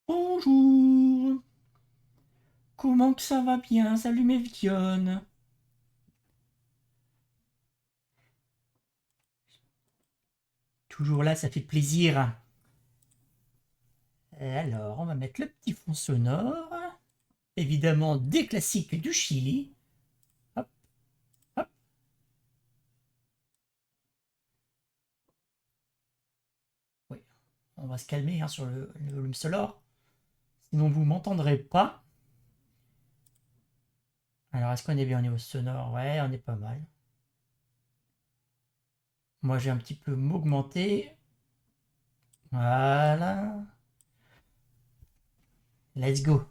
Bonjour, comment que ça va bien? Salut mes vionnes. Toujours là, ça fait plaisir. Alors, on va mettre le petit fond sonore. Évidemment, des classiques du Chili. Hop, hop. Oui, on va se calmer hein, sur le volume sonore. Sinon, vous m'entendrez pas. Alors, est-ce qu'on est bien au niveau sonore? Ouais, on est pas mal. Moi, j'ai un petit peu m'augmenter. Voilà. Let's go.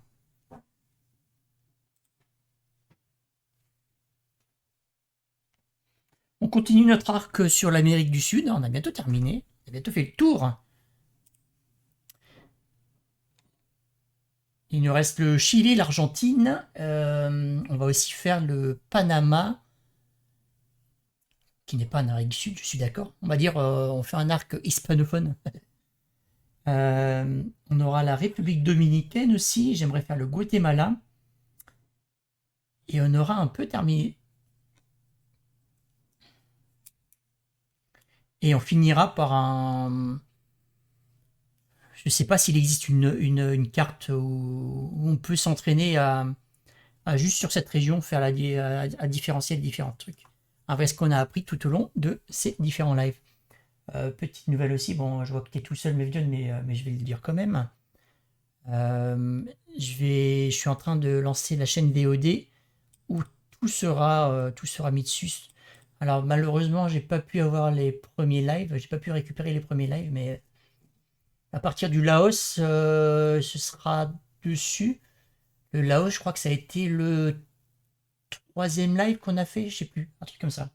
On continue notre arc sur l'Amérique du Sud. On a bientôt terminé. On a bientôt fait le tour. Il nous reste le Chili, l'Argentine. On va aussi faire le Panama, qui n'est pas un Amérique du Sud, je suis d'accord. On va dire, on fait un arc hispanophone. On aura la République dominicaine aussi. J'aimerais faire le Guatemala. Et on aura un peu terminé. Et on finira par un. Je ne sais pas s'il existe une carte où on peut s'entraîner à juste sur cette région faire à différencier les différents trucs. Avec ce qu'on a appris tout au long de ces différents lives. Petite nouvelle aussi, bon, je vois que tu es tout seul, Mévion, mais je vais le dire quand même. Je suis en train de lancer la chaîne VOD où tout sera mis dessus. Alors malheureusement, j'ai pas pu avoir les premiers lives, j'ai pas pu récupérer les premiers lives, mais à partir du Laos, ce sera dessus. Le Laos, je crois que ça a été le troisième live qu'on a fait, je sais plus, un truc comme ça.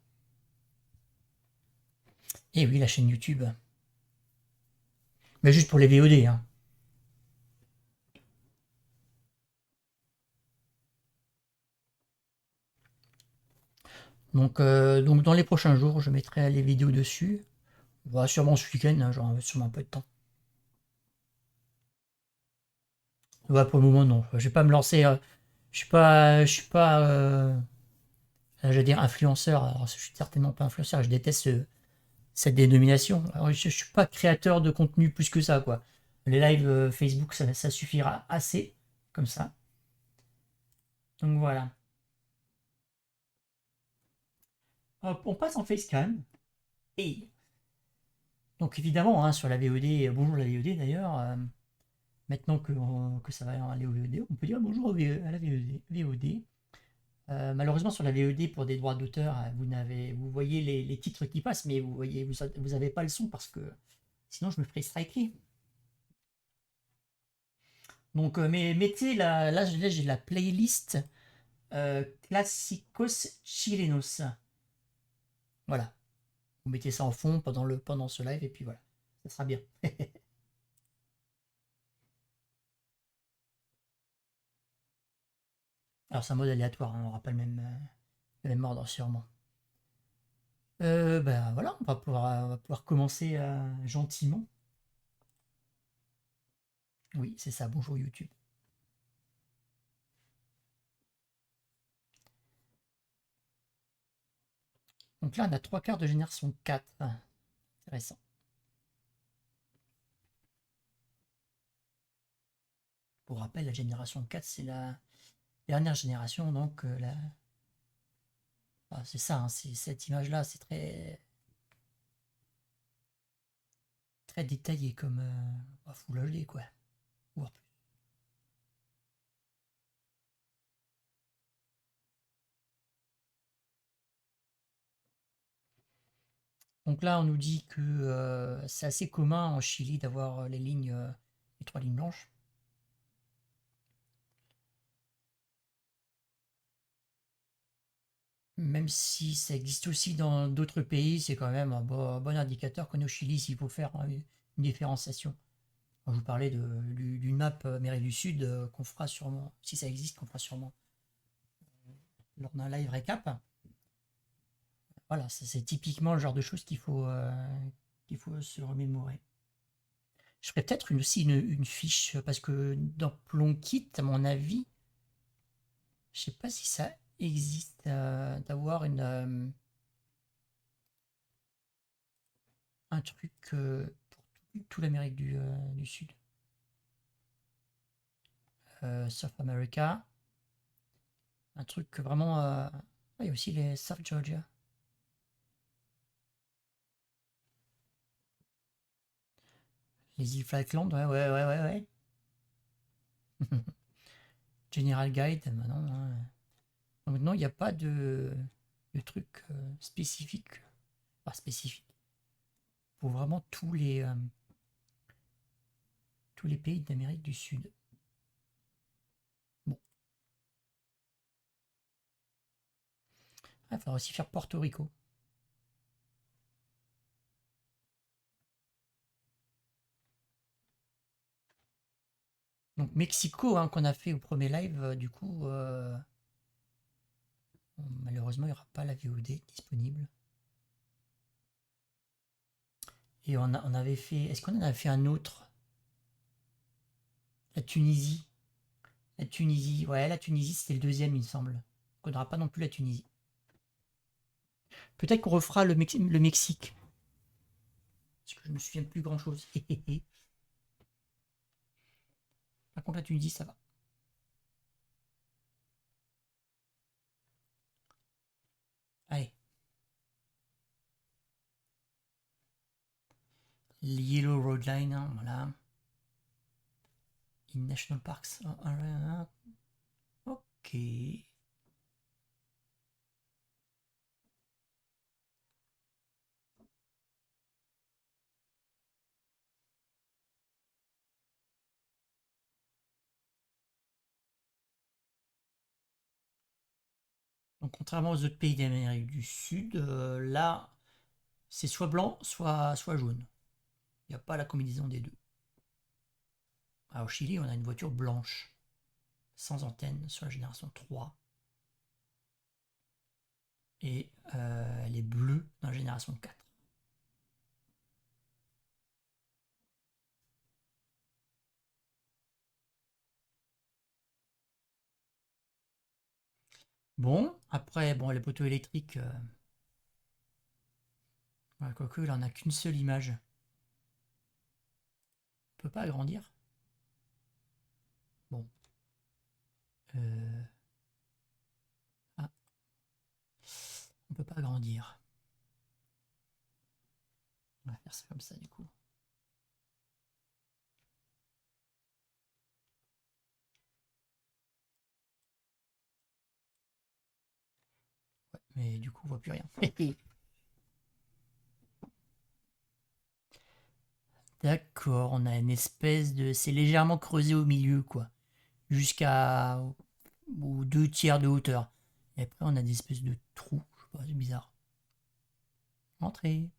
Et oui, la chaîne YouTube. Mais juste pour les VOD, hein. Donc dans les prochains jours, je mettrai les vidéos dessus. Bah, sûrement ce week-end, hein, j'aurai sûrement un peu de temps. Ouais, pour le moment, non. Je vais pas me lancer. Je vais dire influenceur. Alors, je suis certainement pas influenceur. Je déteste cette dénomination. Alors, je suis pas créateur de contenu plus que ça, quoi. Les lives Facebook, ça suffira assez, comme ça. Donc voilà. Hop, on passe en facecam. Et donc évidemment, hein, sur la VOD, bonjour la VOD d'ailleurs. Maintenant que ça va aller au VOD, on peut dire bonjour à la VOD. Malheureusement, sur la VOD, pour des droits d'auteur, vous voyez les titres qui passent, mais vous avez pas le son parce que sinon je me ferais striker. Donc, mais mettez là, j'ai la playlist Clásicos Chilenos. Voilà. Vous mettez ça en fond pendant ce live et puis voilà, ça sera bien. Alors, c'est un mode aléatoire, hein, on n'aura pas le même ordre sûrement. Ben voilà, on va pouvoir commencer gentiment. Oui, c'est ça, bonjour YouTube. Donc là, on a trois quarts de génération 4. Intéressant. Pour rappel, la génération 4, c'est la dernière génération, donc c'est ça, hein, c'est cette image-là, c'est très détaillé comme Full HD, quoi. Voire plus. Donc là, on nous dit que c'est assez commun en Chili d'avoir les trois lignes blanches. Même si ça existe aussi dans d'autres pays, c'est quand même un bon indicateur qu'au Chili, s'il faut faire une différenciation. Quand je vous parlais d'une map Amérique du Sud qu'on fera sûrement, si ça existe, qu'on fera sûrement lors d'un live récap. Voilà, c'est typiquement le genre de choses qu'il faut se remémorer. Je ferais peut-être aussi une fiche, parce que dans Plonkit, à mon avis, je sais pas si ça existe d'avoir un truc pour toute l'Amérique du Sud. South America. Un truc vraiment... il y a aussi les South Georgia. Les îles Falkland, ouais. General Guide, maintenant. Hein. Donc maintenant, il n'y a pas de truc spécifique. Pas spécifique. Pour vraiment tous les pays d'Amérique du Sud. Bon. Il faudra aussi faire Porto Rico. Donc Mexico, hein, qu'on a fait au premier live, du coup, malheureusement, il n'y aura pas la VOD disponible. Et on avait fait... Est-ce qu'on en avait fait un autre? La Tunisie. La Tunisie, ouais, la Tunisie, c'était le deuxième, il me semble. On n'aura pas non plus la Tunisie. Peut-être qu'on refera le Mexique. Parce que je me souviens plus grand-chose. Par contre, la Tunisie, ça va. Allez. Yellow Road Line, hein, voilà. In National Parks. Ok. Donc, contrairement aux autres pays d'Amérique du Sud, là, c'est soit blanc, soit jaune. Il n'y a pas la combinaison des deux. Au Chili, on a une voiture blanche, sans antenne, sur la génération 3. Et elle est bleue dans la génération 4. Bon, après, bon, les poteaux électriques, quoique, il en a qu'une seule image. On peut pas agrandir. Bon. Ah, on peut pas agrandir. On va faire ça comme ça, du coup. Ouais, mais du coup, on voit plus rien. D'accord, on a une espèce de... C'est légèrement creusé au milieu, quoi. Jusqu'à... aux 2 tiers de hauteur. Et après, on a des espèces de trous. Je sais pas, c'est bizarre. Entrez.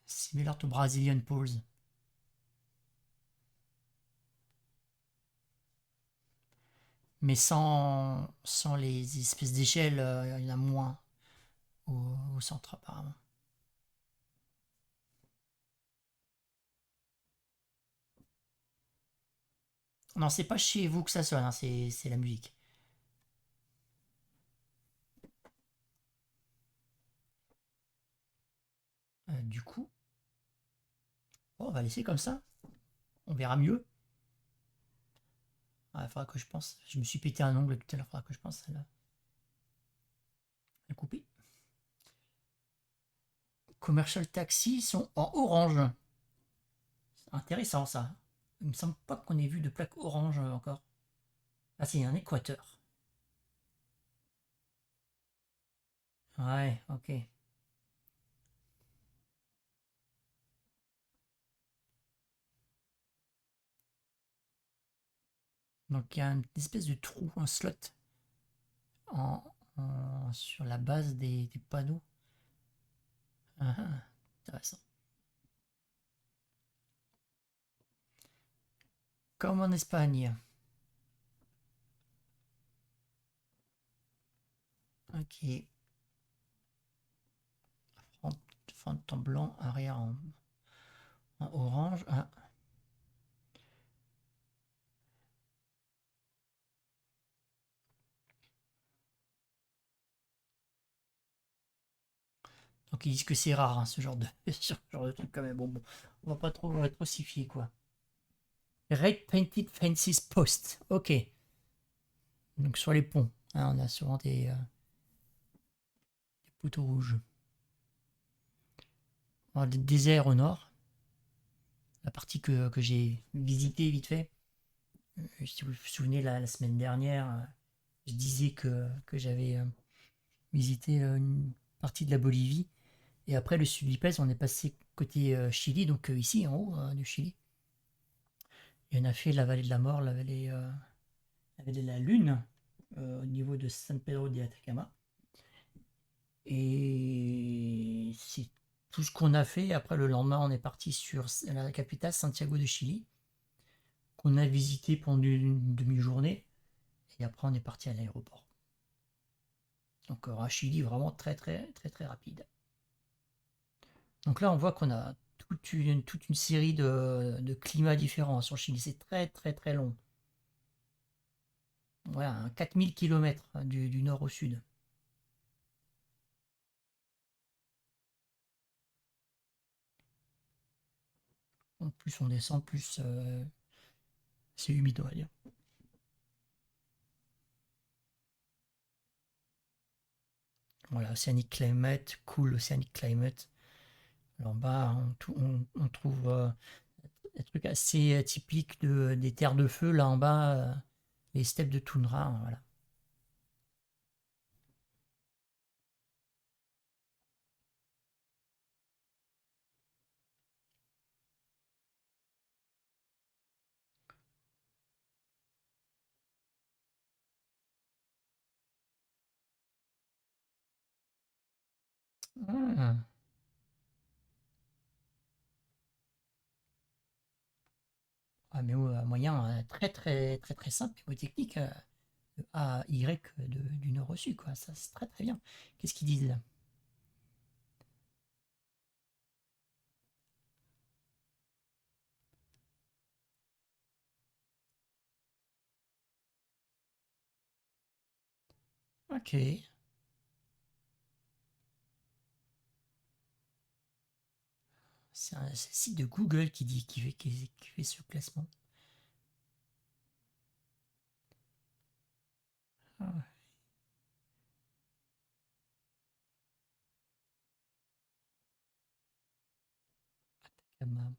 Similar to Brazilian pose. Mais sans les espèces d'échelles, il y en a moins au centre, apparemment. Non, c'est pas chez vous que ça sonne, hein, c'est la musique. Du coup, bon, on va laisser comme ça. On verra mieux. Il faudra que je pense. Je me suis pété un ongle tout à l'heure, il faudra que je pense à la couper. Commercial Taxi sont en orange. C'est intéressant ça. Il me semble pas qu'on ait vu de plaque orange encore. Ah, c'est un équateur. Ouais, ok. Donc il y a une espèce de trou, un slot en, sur la base des panneaux. Intéressant. Comme en Espagne. Ok. Front en blanc, arrière en orange. Ah. Donc ils disent que c'est rare, hein, ce genre de ce genre de truc quand même. Bon, on va pas trop s'y fier, quoi. Red Painted Fences Post. Ok. Donc sur les ponts, hein, on a souvent des poteaux rouges. On a des déserts au nord. La partie que j'ai visitée vite fait. Si vous vous souvenez, la semaine dernière, je disais que j'avais visité une partie de la Bolivie. Et après le sud du pays, on est passé côté Chili, donc ici en haut du Chili. Et on a fait la vallée de la mort, la vallée de la lune, au niveau de San Pedro de Atacama. Et c'est tout ce qu'on a fait. Après le lendemain, on est parti sur la capitale, Santiago de Chili, qu'on a visité pendant une demi-journée. Et après, on est parti à l'aéroport. Donc un Chili vraiment très très très très rapide. Donc là, on voit qu'on a toute une série de climats différents sur Chili. C'est très très très long. Voilà, 4000 km du nord au sud. Donc plus on descend, plus c'est humide, on va dire. Voilà, Oceanic Climate, cool Oceanic Climate. Alors en bas, on trouve des trucs assez typiques des terres de feu. Là en bas, les steppes de toundra. Hein, voilà. Ah. Ah, mais ouais, moyen très très très très simple et technique. De A à Y du nord au sud, quoi. Ça, c'est très très bien. Qu'est-ce qu'ils disent là? Ok. C'est le site de Google qui fait ce classement. Ah, Atacama.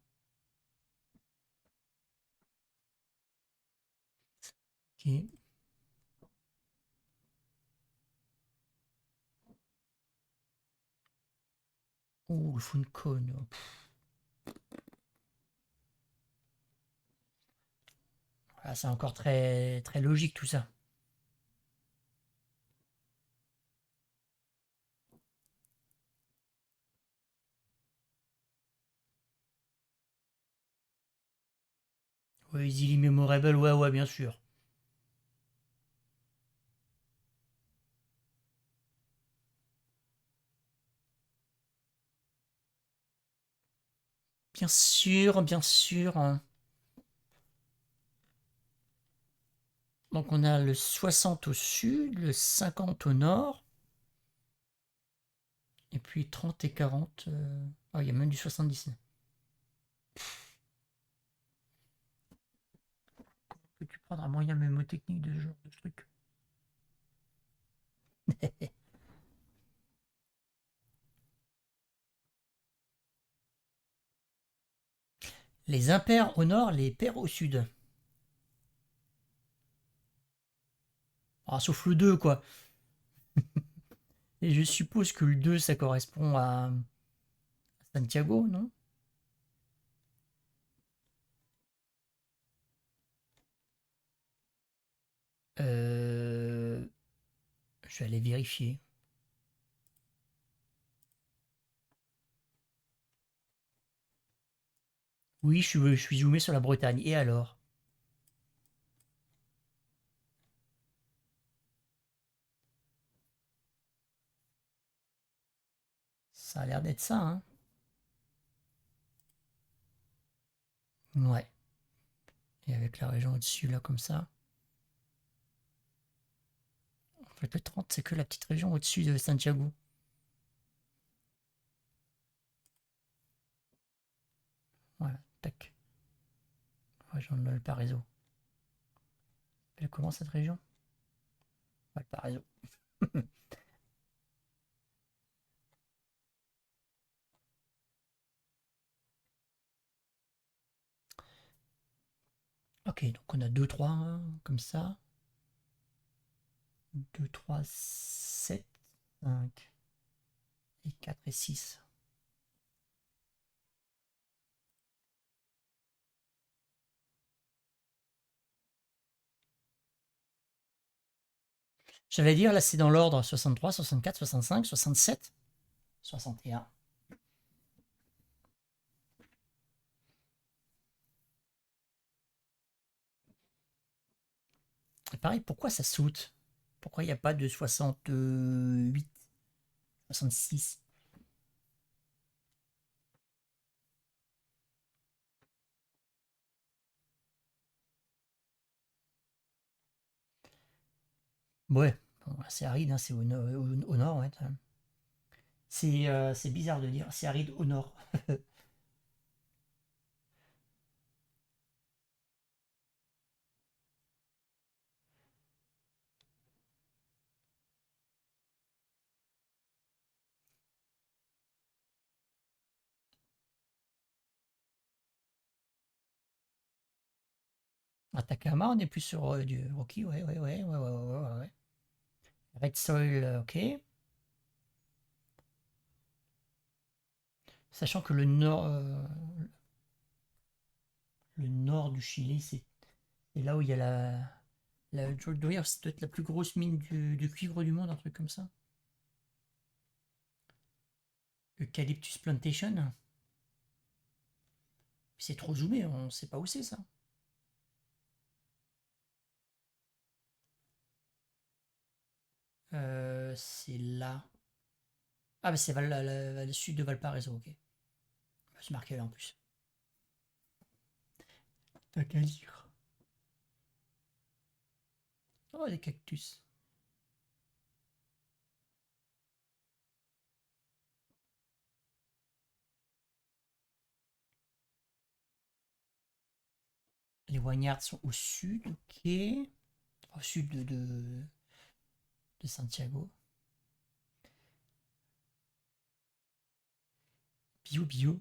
Ok. Oh, le phone cone. Oh, voilà, c'est encore très très logique tout ça. Ouais, Easily Memorable, ouais, ouais, bien sûr. Bien sûr, bien sûr, hein. Donc on a le 60 au sud, le 50 au nord, et puis 30 et 40. Ah, il y a même du 70. Peux-tu prendre un moyen mémotechnique de ce genre de truc? Les impairs au nord, les pairs au sud. Ah, sauf le 2, quoi. Et je suppose que le 2, ça correspond à Santiago, non? Euh, je vais aller vérifier. Oui, je suis zoomé sur la Bretagne. Et alors? Ça a l'air d'être ça, hein. Ouais. Et avec la région au-dessus, là, comme ça. En fait, le 30, c'est que la petite région au-dessus de Santiago. Voilà, tac. Région de Valparaiso. Elle comment cette région? Valparaiso. Ok, donc on a 2, 3, comme ça. 2, 3, 7, 5 et 4 et 6. J'allais dire, là, c'est dans l'ordre 63, 64, 65, 67, 61. Et pareil, pourquoi ça saute? Pourquoi il n'y a pas de 68, 66? Ouais, bon, c'est aride, hein, c'est au nord. Ouais, c'est bizarre de dire, c'est aride au nord. Atacama, on est plus sur du Rocky, ouais. Red Soil, ok. Sachant que le nord du Chili, c'est là où il y a je dois dire, ça doit être la plus grosse mine du cuivre du monde, un truc comme ça. Eucalyptus Plantation. C'est trop zoomé, on sait pas où c'est ça. C'est là. Ah, bah c'est le sud de Valparaiso, ok. C'est marqué là en plus. T'as qu'à lire. Oh, des cactus. Les Wagnards sont au sud, ok. Au sud de Santiago. Bio.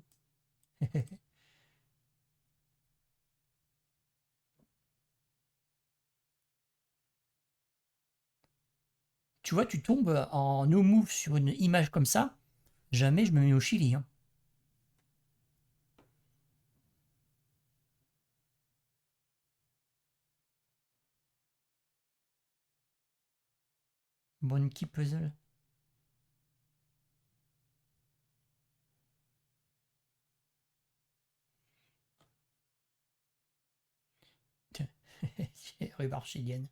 Tu vois, tu tombes en no move sur une image comme ça. Jamais je me mets au Chili, hein. Monkey Puzzle. Rhubarbe chilienne.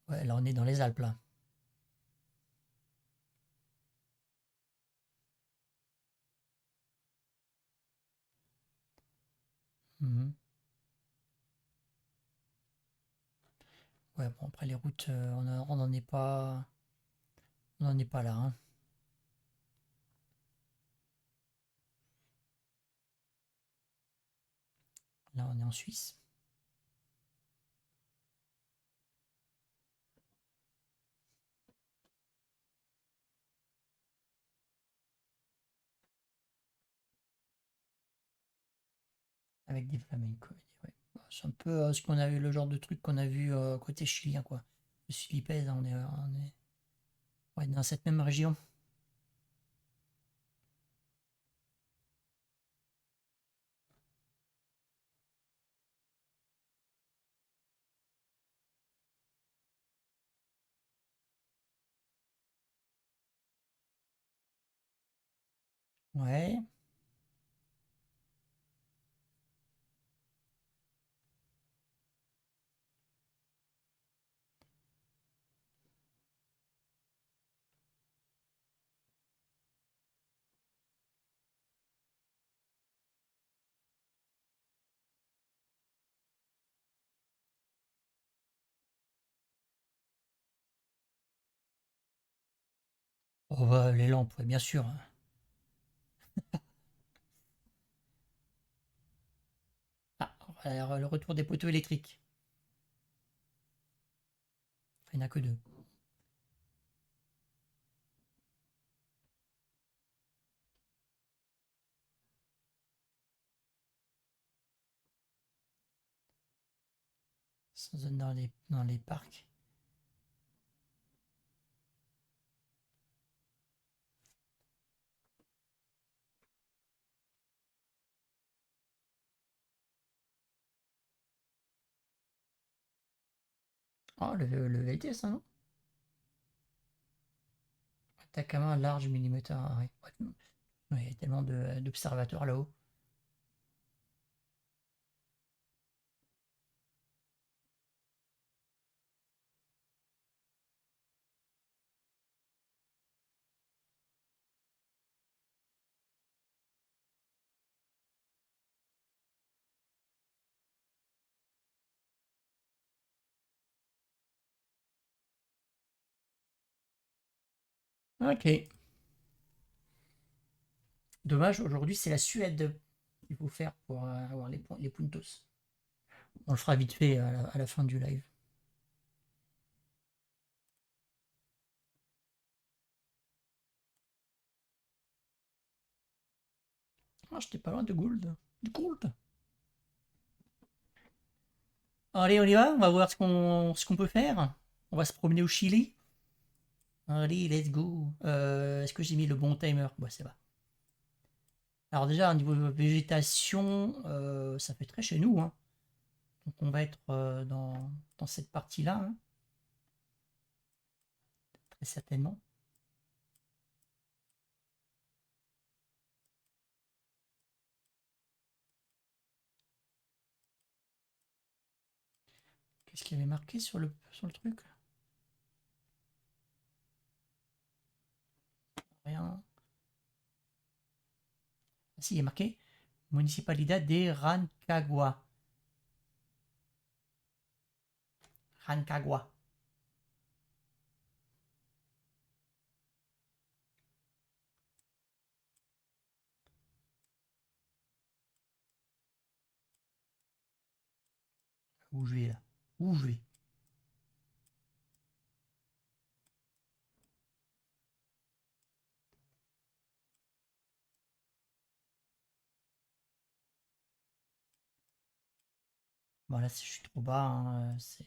Ouais, là on est dans les Alpes là. Mhm. Ouais, bon après les routes, on n'en est pas, on n'en est pas là, hein. Là on est en Suisse. Avec des flamencos. Ouais. Bah, c'est un peu ce qu'on a vu, le genre de truc qu'on a vu côté chilien, quoi. Le Philippines, on est ouais, dans cette même région. Ouais. Oh, bah, les lampes, ouais, bien sûr. Ah, alors, le retour des poteaux électriques. Il n'y en a que deux. Sans zone dans les parcs. Oh, le VLT, ça, non? Atacama large millimètre. Ah, ouais. Ouais, il y a tellement d'observateurs là-haut. Ok. Dommage, aujourd'hui, c'est la Suède qu'il faut faire pour avoir les puntos. On le fera vite fait à la fin du live. Ah, j'étais pas loin de Gould. De Gould. Allez, on y va, on va voir ce qu'on peut faire. On va se promener au Chili. Allez, let's go. Est-ce que j'ai mis le bon timer? Bah, c'est va. Alors déjà, au niveau de végétation, ça fait très chez nous, hein. Donc on va être dans cette partie-là, hein, très certainement. Qu'est-ce qu'il y avait marqué sur le truc? Rien. Ah si, il y a marqué Municipalidad de Rancagua. Rancagua. Où je vais là? Où je vais? Bon là, si je suis trop bas, hein, c'est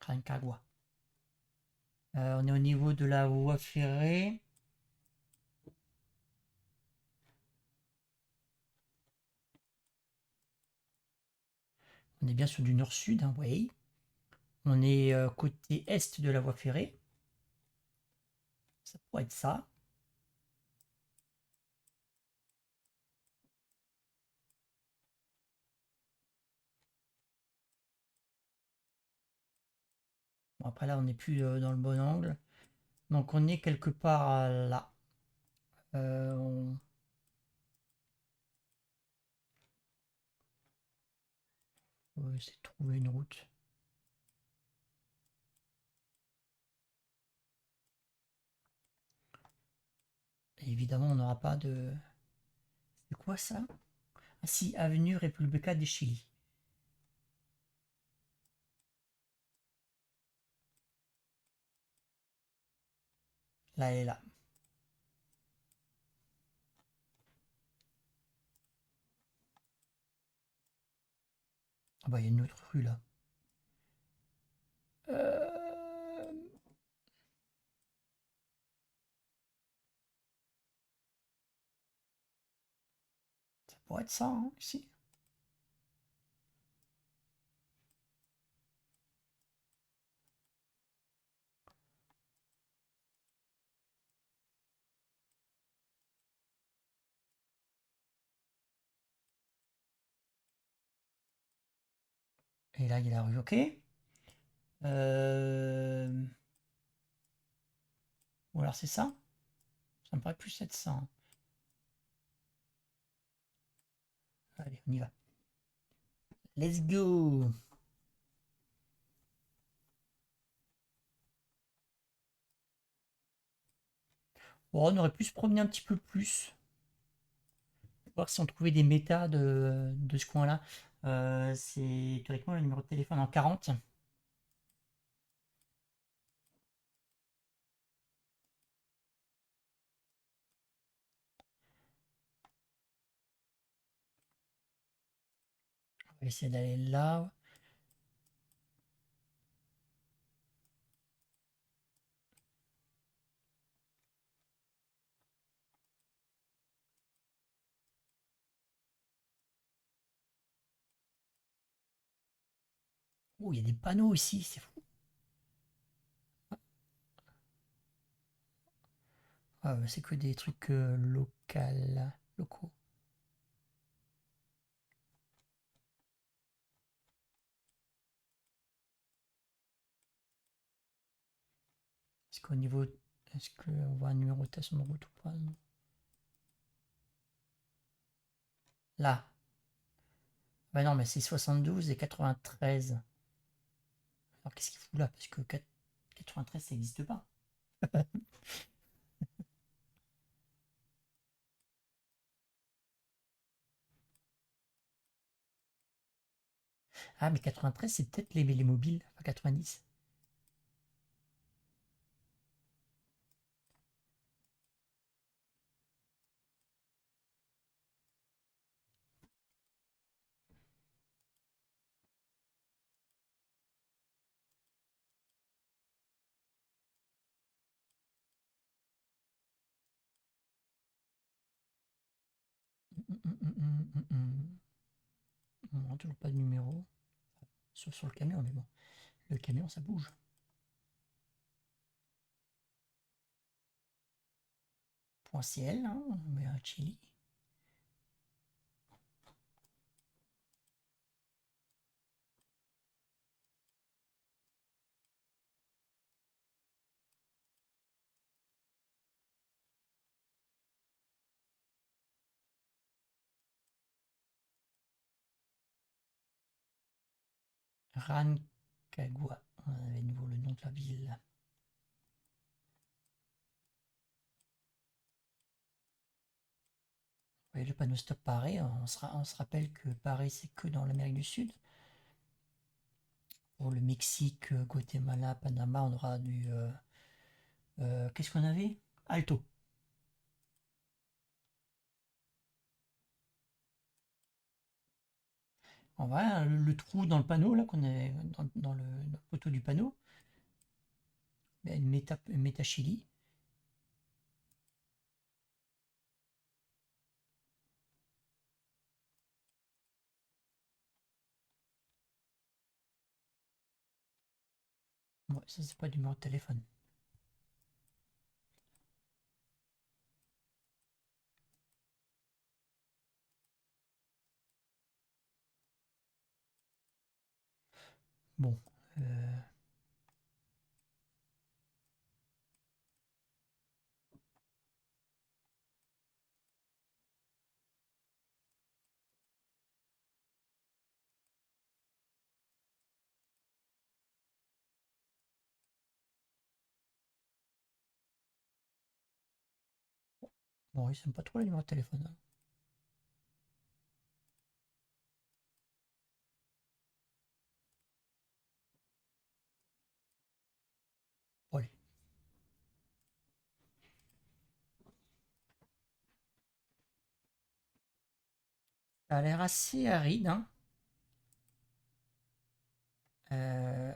Rancagua. On est au niveau de la voie ferrée. On est bien sur du nord-sud, hein, oui. On est côté est de la voie ferrée. Ça pourrait être ça. Bon, après là, on n'est plus dans le bon angle. Donc on est quelque part là. On va essayer de trouver une route. Et évidemment, on n'aura pas de... C'est quoi ça? Ah si, Avenue República de Chili. Là, elle est là. Ah bah, il y a une autre rue là. Euh, Ça pourrait être ça, hein, ici. Et là, il y a la rue, ok. Euh, Ou alors c'est ça? Ça me paraît plus être ça, hein. Allez, on y va. Let's go. Bon, on aurait pu se promener un petit peu plus. Voir si on trouvait des méta de ce coin-là. C'est théoriquement le numéro de téléphone en 40. On va essayer d'aller là. Oh, il y a des panneaux ici, c'est fou. Ah, c'est que des trucs locaux. Est-ce qu'au niveau. Est-ce qu'on voit une numérotation de route ou pas? Non. Là. Bah non, mais c'est 72 et 93. Alors qu'est-ce qu'il fout là? Parce que 93, ça n'existe pas. Ah, mais 93, c'est peut-être les mobiles, pas 90. Non, toujours pas de numéro. Sauf sur le camion, mais bon. Le camion, ça bouge. Point CL, hein, mais un Chili. Rancagua. On avait de nouveau le nom de la ville. Vous voyez le panneau stop Paris. On se rappelle que Paris, c'est que dans l'Amérique du Sud. Pour le Mexique, Guatemala, Panama, on aura du. Qu'est-ce qu'on avait? Alto. On voit le trou dans le panneau, là, qu'on est dans le poteau du panneau. Il y a une méta Chili. Ouais, ça, c'est pas du numéro de téléphone. Bon. Bon, ils n'aiment pas trop le numéro de téléphone, hein. Bon, allez. Ça a l'air assez aride, hein. Euh,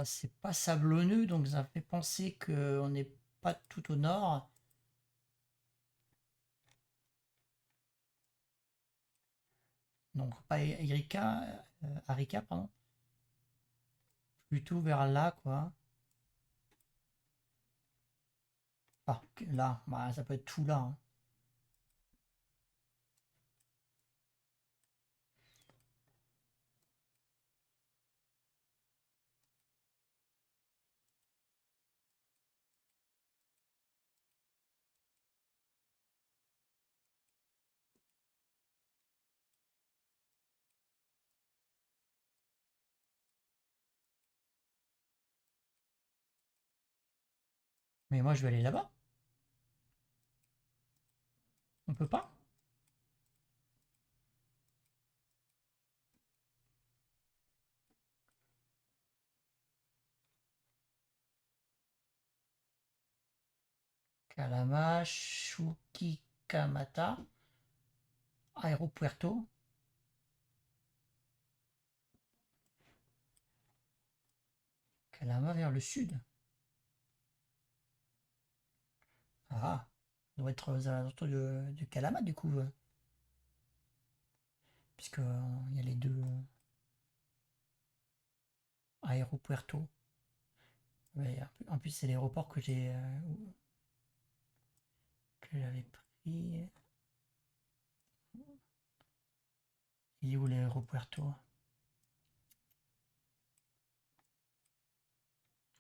c'est pas sablonneux, donc ça fait penser qu'on n'est pas tout au nord. Donc pas Erika, Arica, pardon. Plutôt vers là, quoi. Ah, là, bah, ça peut être tout là, hein. Mais moi, je vais aller là-bas. On peut pas? Calama, Chuquicamata, Aeropuerto. Calama vers le sud. Ah, on doit être aux alentours de Calama, du coup. Puisque il y a les deux Aeropuerto. Ouais, en plus, c'est l'aéroport que j'avais pris. Il est où l'aéropuerto?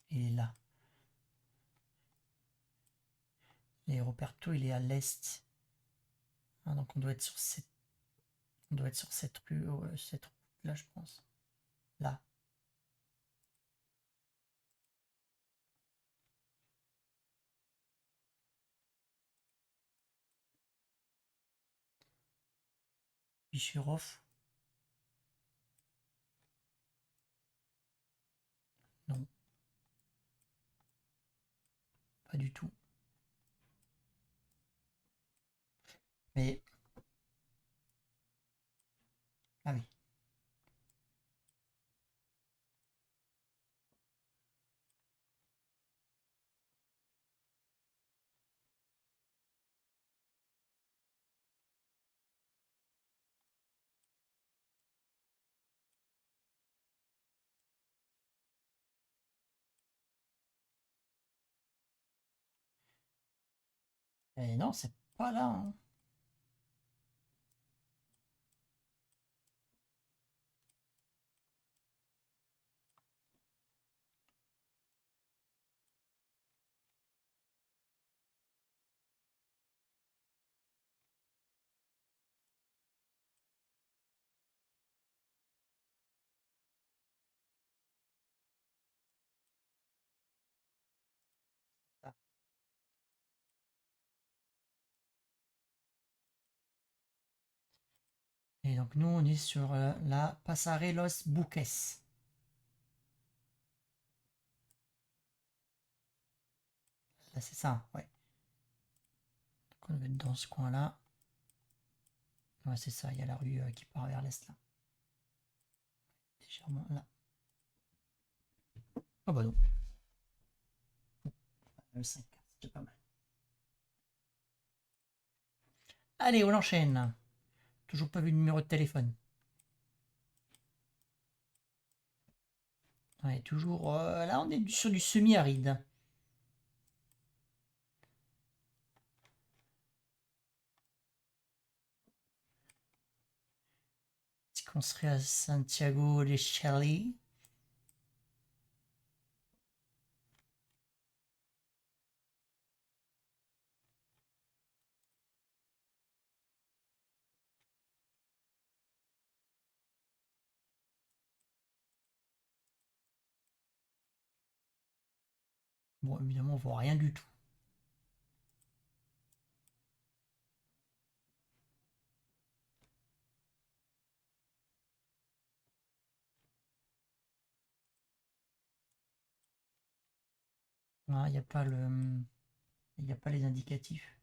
Il est là. L'aéropuerto, il est à l'est. Ah, donc on doit être sur cette rue, cette route là, je pense. Là. Bichirov. Non, pas du tout. Mais, ah oui. Et non, c'est pas là, hein. Ah. Et donc nous, on est sur la Pasarelos Buques. Là, c'est ça, ouais. Donc on va être dans ce coin-là. Ouais, c'est ça, il y a la rue qui part vers l'est, là. Légèrement là. Oh bah non. 5, c'est déjà pas mal. Allez, on enchaîne. Toujours pas vu de numéro de téléphone. Ouais, toujours. Là, on est sur du semi-aride. Est-ce qu'on serait à Santiago de Chile? Bon, évidemment, on voit rien du tout. Ah, il n'y a pas il n'y a pas les indicatifs.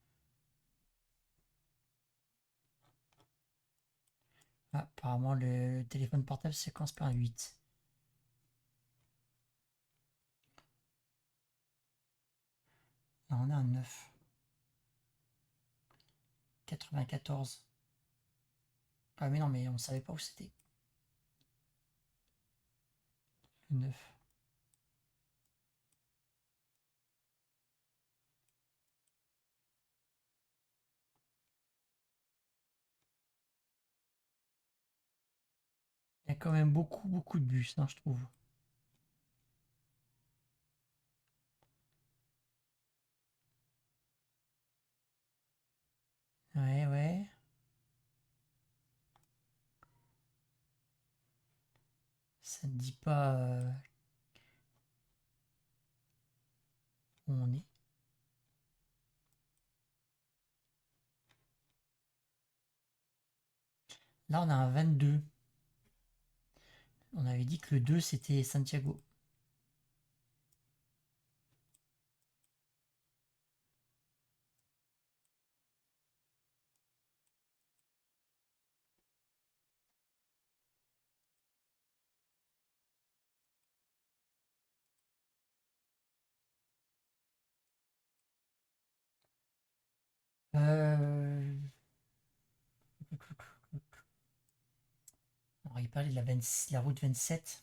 Ah, apparemment, le téléphone portable séquence par 8. Là, on a un 9. 94. Ah, mais non, mais on savait pas où c'était. Le 9. quand même beaucoup de bus, hein, je trouve. Ouais, ouais. Ça ne dit pas où on est. Là, on a un 22. On avait dit que le 2, c'était Santiago. Euh... Alors, il parlait de la route 27.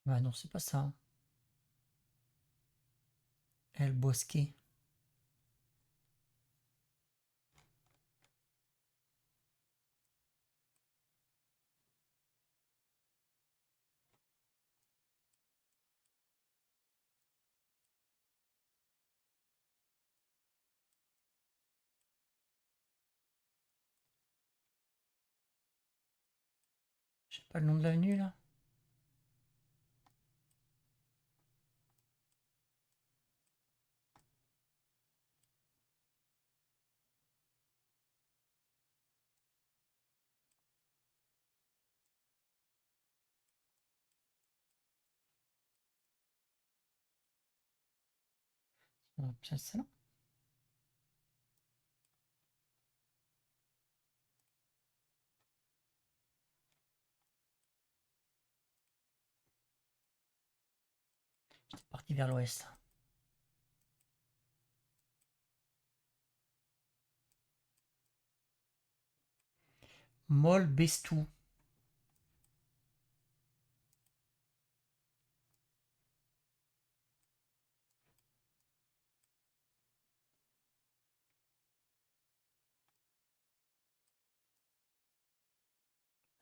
Bah non, c'est pas ça. El Bosque. Je sais pas le nom de l'avenue là. C'est ça là. J'étais parti vers l'ouest. Mol Bestou.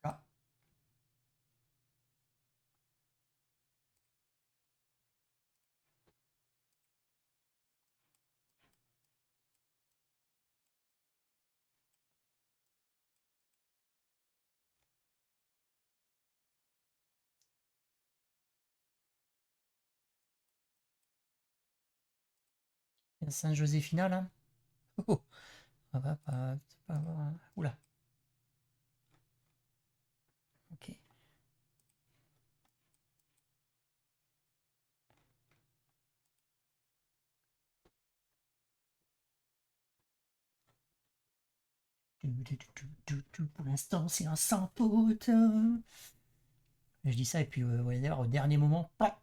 Là. Saint-Joséphina là. Oh. Ah bah, oula. Ok. Pour l'instant, c'est un sans faute. Je dis ça et puis ouais, d'ailleurs, au dernier moment, pac.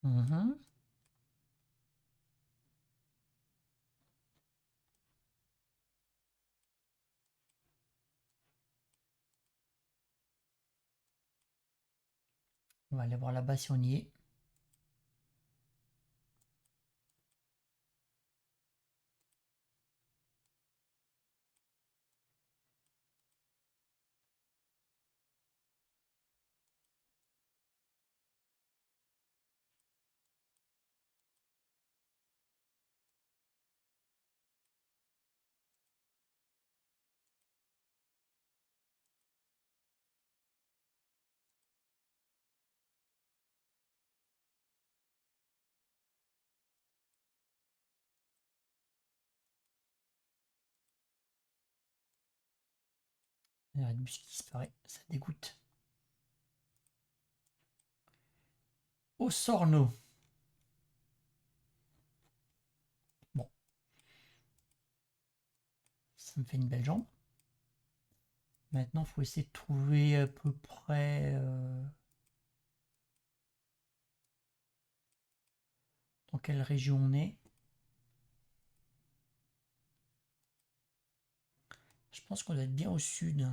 Mhm. On va aller voir là-bas si on y est. Il y a le bus qui disparaît, ça dégoûte. Osorno. Bon. Ça me fait une belle jambe. Maintenant, il faut essayer de trouver à peu près dans quelle région on est. Je pense qu'on doit être bien au sud.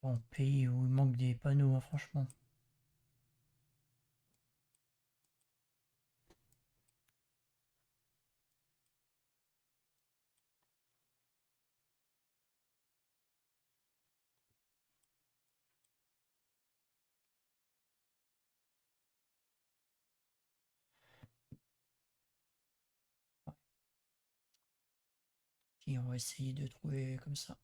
En pays où il manque des panneaux, hein, franchement. Et on va essayer de trouver comme ça.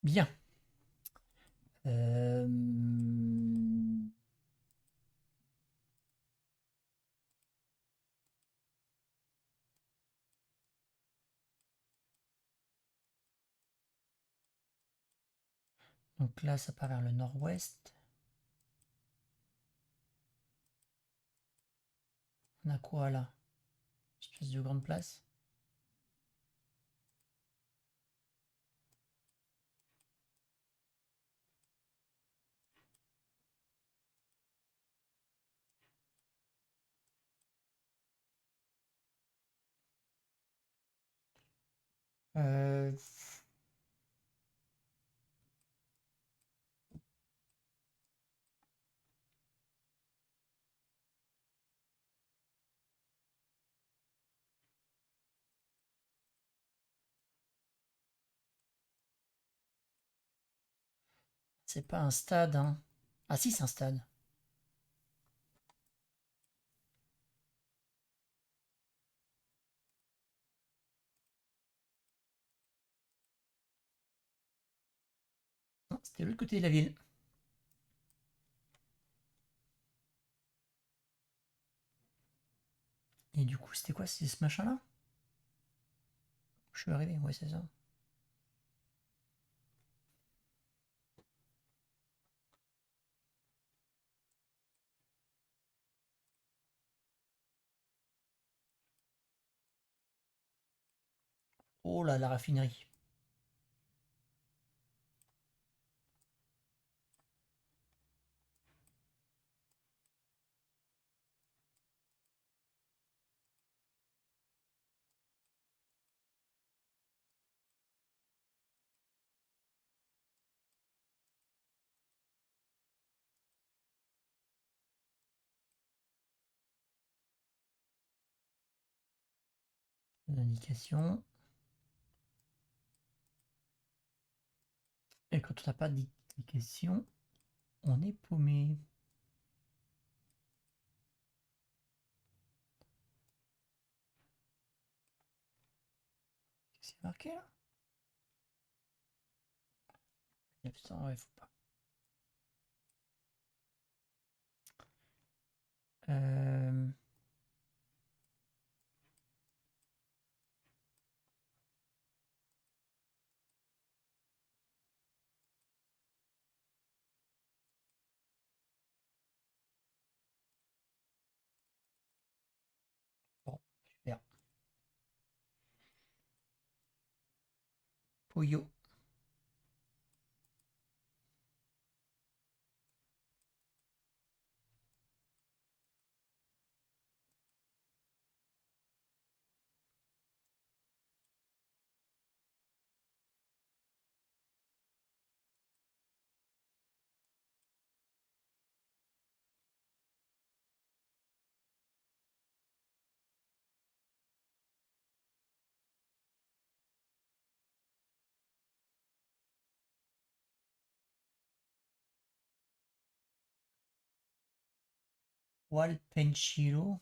Bien. Euh, Donc là, ça part vers le nord-ouest. On a quoi là? Espèce de grande place. Euh, c'est pas un stade, hein. Ah si, c'est un stade. Non, c'était de l'autre côté de la ville. Et du coup, c'était quoi? C'est ce machin-là? Je suis arrivé, ouais, c'est ça. Oh là, la raffinerie. L'indication. Et quand on n'a pas d'indication, on est paumé. Qu'est-ce qui est marqué là? 900, ouais, faut pas. Euh... Oyo. Walpenchilo.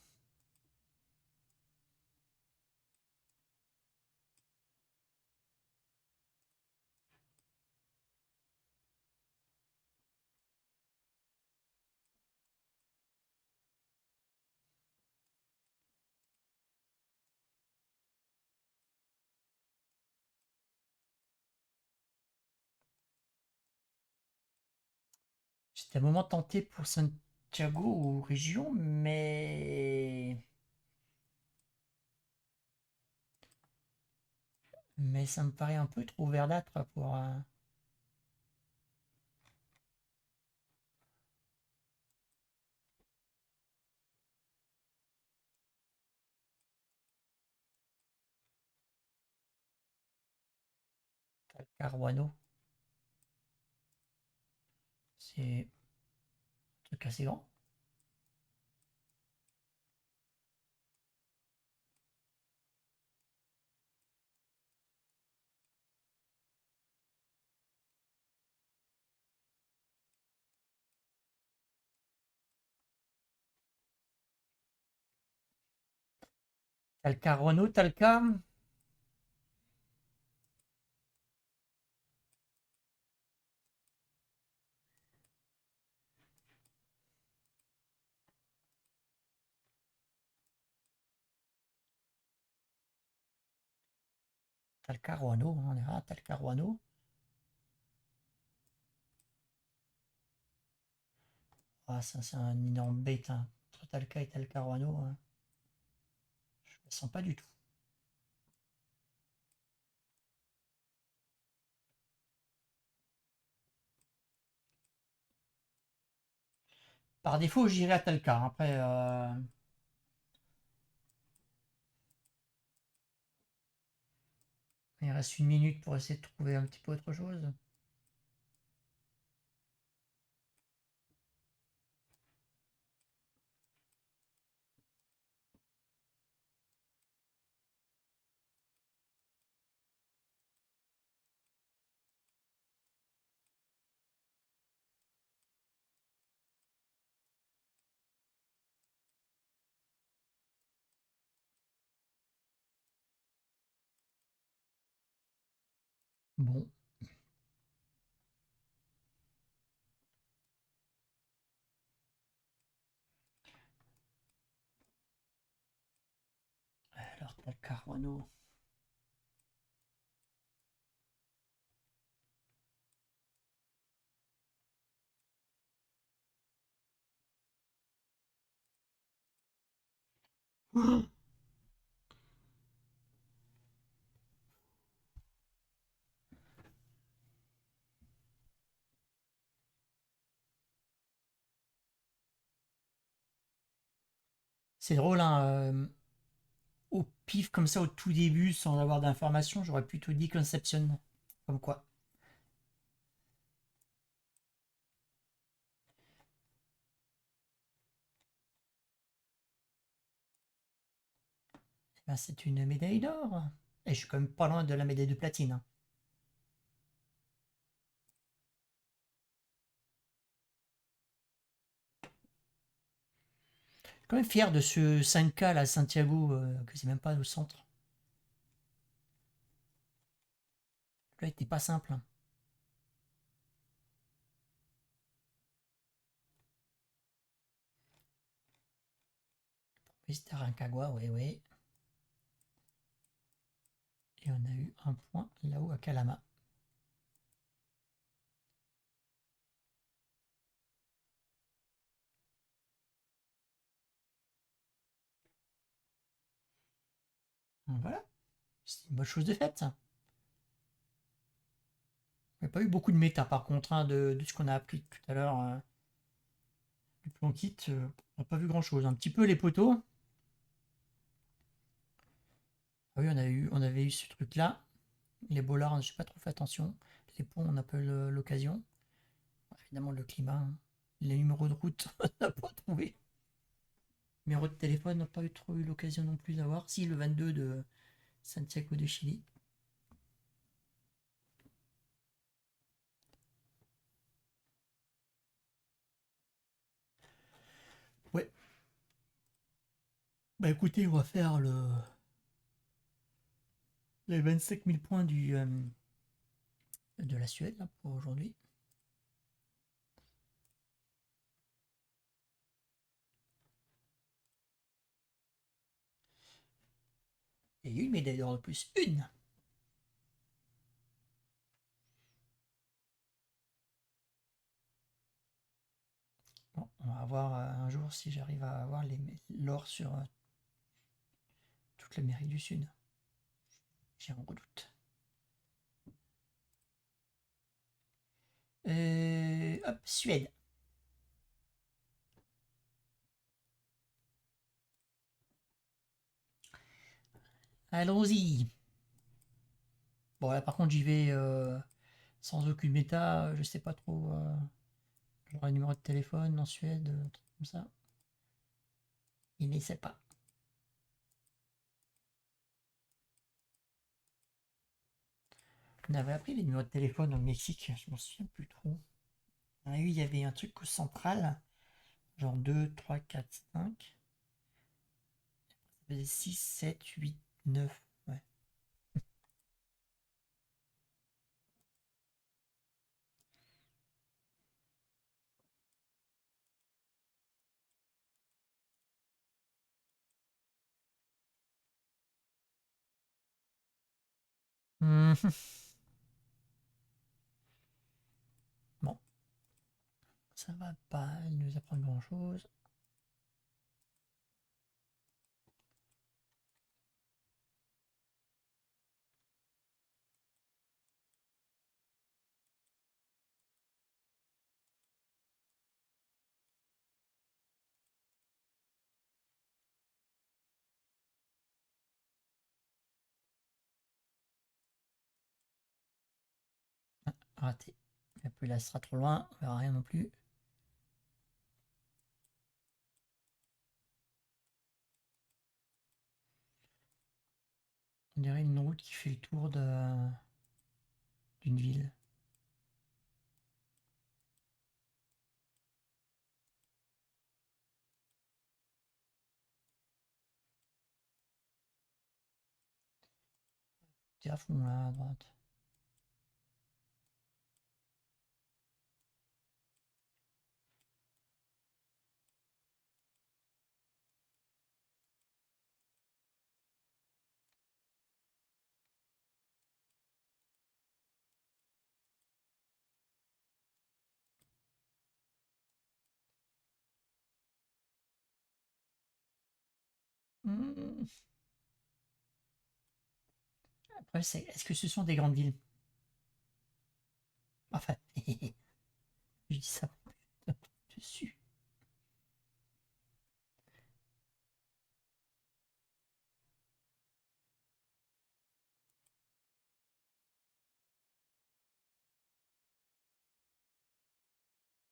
J'étais un moment tenté pour Santiago ou région, mais ça me paraît un peu trop verdâtre pour Caruano. C'est un truc assez grand. Talcaruano, Talca. Talcaruano, on est à Talcaruano. Ah, ça, c'est un énorme bête, hein. Entre Talca et Talcaruano, hein. Je ne le sens pas du tout. Par défaut, j'irai à Talca. Après, il reste une minute pour essayer de trouver un petit peu autre chose. Bon, alors Talcaruano. C'est drôle, hein, au pif comme ça au tout début, sans avoir d'informations, j'aurais plutôt dit Conception. Comme quoi. Eh ben, c'est une médaille d'or. Et je suis quand même pas loin de la médaille de platine, hein. Je suis quand même fier de ce 5K là, à Santiago, que c'est même pas au centre. Là, il était pas simple, hein. Oui, c'était Rancagua, oui, oui. Et on a eu un point là-haut à Calama. Donc voilà, c'est une bonne chose de faite, ça. Il n'y a pas eu beaucoup de méta par contre, hein, de ce qu'on a appris tout à l'heure du plan kit. On n'a pas vu grand chose. Un petit peu les poteaux. Ah oui, on avait eu ce truc là. Les bollards, je n'ai pas trop fait attention. Les ponts, on a pas eu l'occasion. Évidemment, le climat. Hein. Les numéros de route, on n'a pas trouvé. Numéro de téléphone, on n'a pas eu trop eu l'occasion non plus d'avoir. Si, le 22 de Santiago de Chili. Ouais. Bah écoutez, on va faire les 25 000 points de la Suède là, pour aujourd'hui. Et une médaille d'or de plus. Une. Bon, on va voir un jour si j'arrive à avoir l'or sur toute l'Amérique du Sud. J'ai un redoute. Hop, Suède. Allons-y. Bon, là par contre, j'y vais sans aucune méta. Je sais pas trop. Genre un numéro de téléphone en Suède, un truc comme ça. Il ne sait pas. On avait appris les numéros de téléphone au Mexique, je m'en souviens plus trop. Il y avait un truc au central, genre 2, 3, 4, 5. Ça faisait 6, 7, 8, 9. Ouais. Bon, ça va pas nous apprendre grand chose. Raté. Et puis là, ce sera trop loin, on verra rien non plus. On dirait une route qui fait le tour d'une ville. C'est à fond là, à droite. Hmm. Après, est-ce que ce sont des grandes villes? Enfin, je dis ça dessus.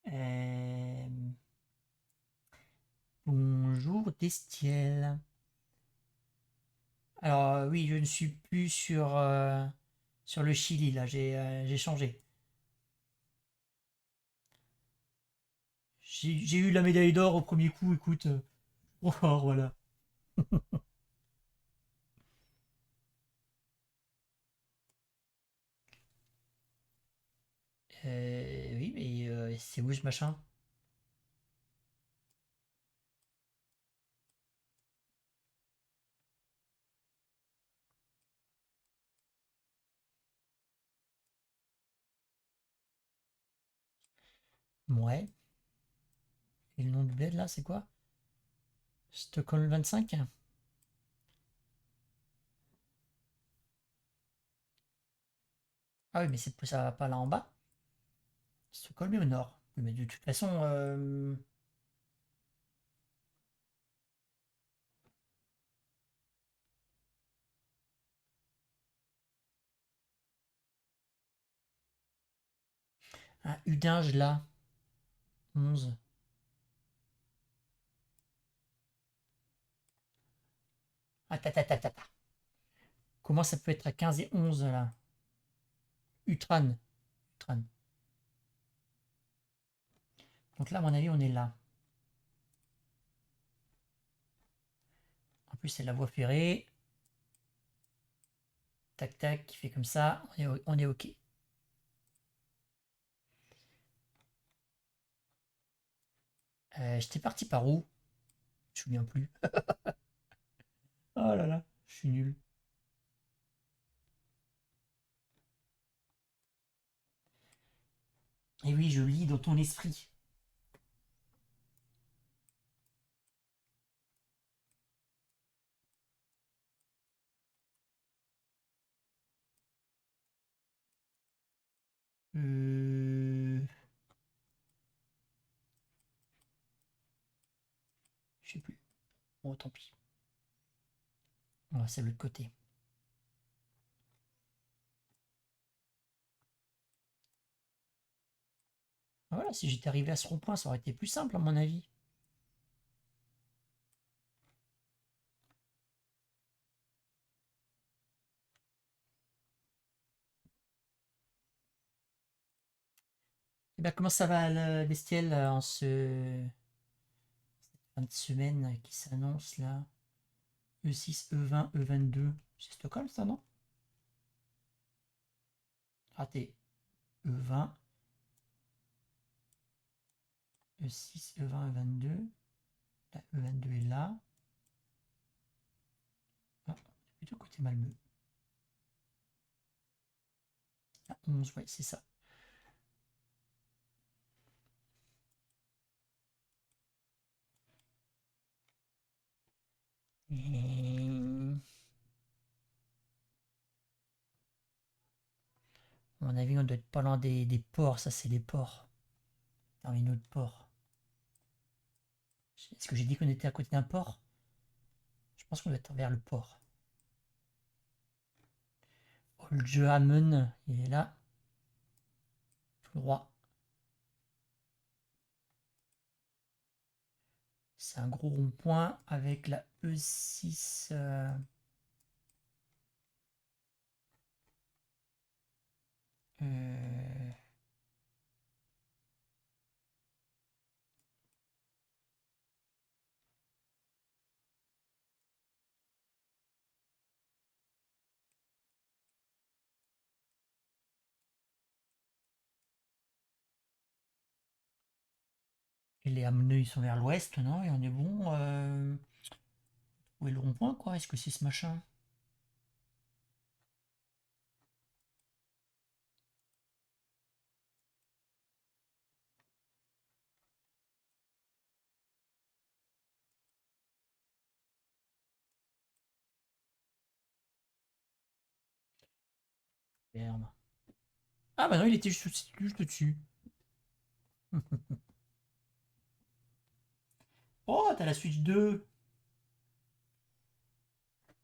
Euh, Bonjour Destiel. Alors oui, je ne suis plus sur le Chili, là, j'ai changé. J'ai eu la médaille d'or au premier coup, écoute. Trop fort, voilà. Oui, mais c'est où ce machin? Ouais. Et le nom du bled, là, c'est quoi? Stockholm 25? Ah oui, mais ça va pas là en bas. Stockholm est au nord. Oui, mais de toute façon, un Udinge là, 11. Ah, comment ça peut être à 15 et 11 là? Utran. Utran. Donc là, à mon avis, on est là. En plus, c'est la voie ferrée. Tac, tac, qui fait comme ça. On est OK. J'étais parti par où? Je me souviens plus. Oh là là, je suis nul. Et oui, je lis dans ton esprit. Euh... Je sais plus. Bon, tant pis. Voilà, c'est de l'autre côté. Voilà, si j'étais arrivé à ce rond-point, ça aurait été plus simple à mon avis. Eh bien, comment ça va, Bestiel, en ce fin de semaine qui s'annonce là? E6, E20, E22. C'est Stockholm, ça, non? Raté. E20, E6, E20, E22. La E22 est là. Ah, plutôt côté Malmö. Ah, 11, ouais, c'est ça. Et... À mon avis, on doit être pas loin des ports. Ça, c'est les ports. Terminaux de port. Est-ce que j'ai dit qu'on était à côté d'un port? Je pense qu'on doit être vers le port. Oljehamn, il est là. Tout droit. C'est un gros rond-point avec la E6. Euh, et les Hamneux, ils sont vers l'ouest, non? Et on est bon. Où est le rond-point, quoi? Est-ce que c'est ce machin? Merde. Ah bah non, il était juste au-dessus. Oh, t'as la Switch 2.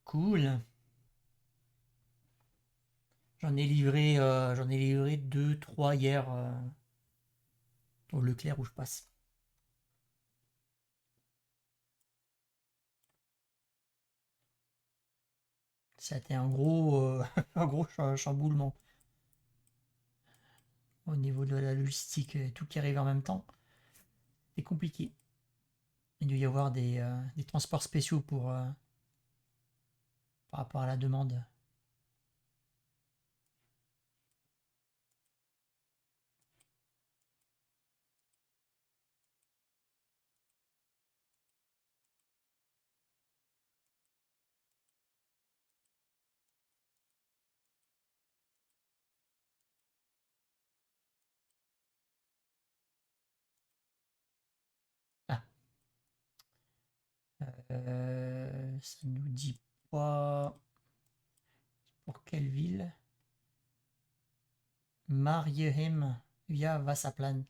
Cool. J'en ai livré 2, 3 hier au Leclerc où je passe. Ça a été un un gros chamboulement au niveau de la logistique, tout qui arrive en même temps. C'est compliqué. Il doit y avoir des transports spéciaux par rapport à la demande. Ah, ça nous dit pas pour quelle ville. Mariehem via Vassaplan.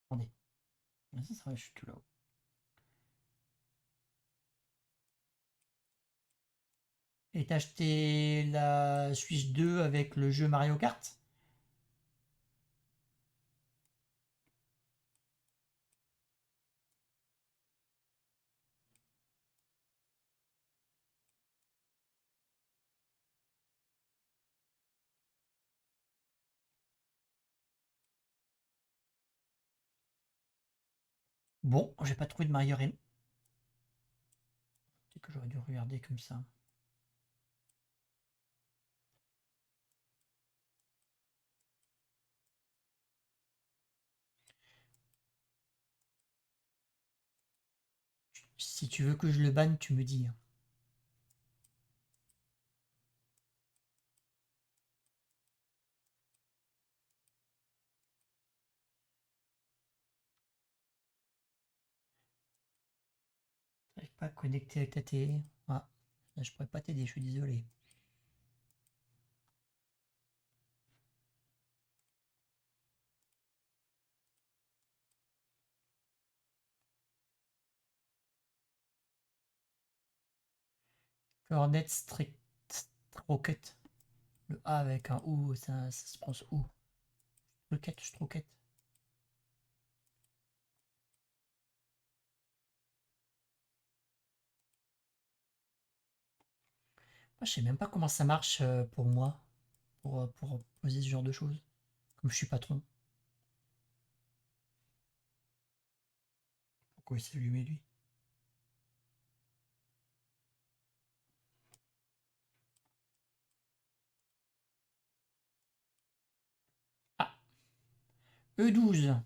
Attendez. Ça, je suis tout là-haut. Et t'as acheté la Switch 2 avec le jeu Mario Kart? Bon, j'ai pas trouvé de Mario Rem. C'est que j'aurais dû regarder comme ça. Si tu veux que je le banne, tu me dis. J'arrive pas à connecter avec ta télé. Ah, je pourrais pas t'aider, je suis désolé. Cornet Strict Rocket. Le A avec un OU, ça se prononce OU. Rocket, Stroquette. Moi, je sais même pas comment ça marche pour moi, pour poser ce genre de choses. Comme je suis patron. Pourquoi il s'est allumé lui? Ah, E12.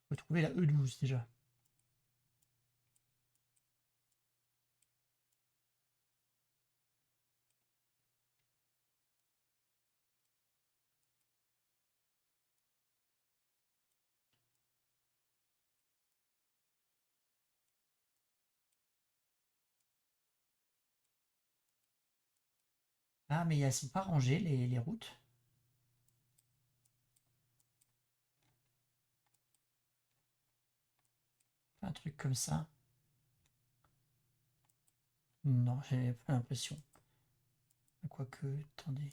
Faut trouver la E12 déjà. Ah, mais elles sont pas rangées les routes. Un truc comme ça. Non, j'ai pas l'impression. Quoique, attendez.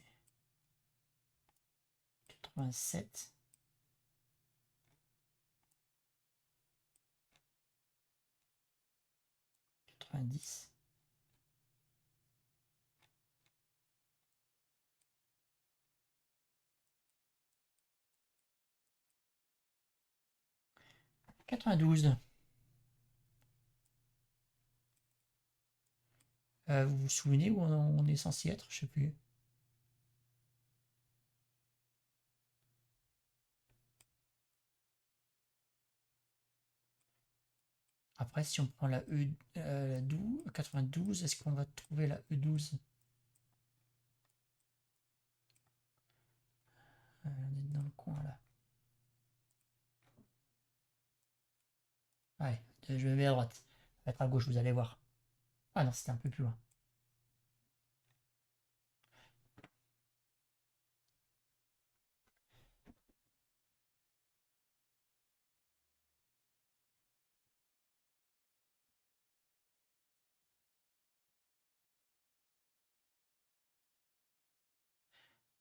87. 90. 92. Vous vous souvenez où on est censé être? Je sais plus. Après, si on prend la E, 92, est-ce qu'on va trouver la E12? On est dans le coin là. Ouais, je vais à droite. Ça va être à gauche, vous allez voir. Ah non, c'était un peu plus loin.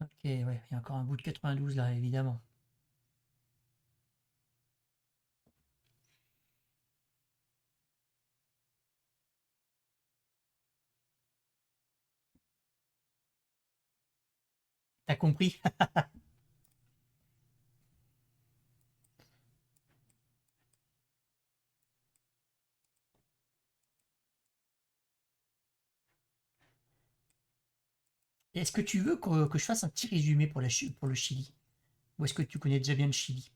Ok, ouais, il y a encore un bout de 92 là, évidemment. T'as compris? Est-ce que tu veux que je fasse un petit résumé pour, pour le Chili? Ou est-ce que tu connais déjà bien le Chili?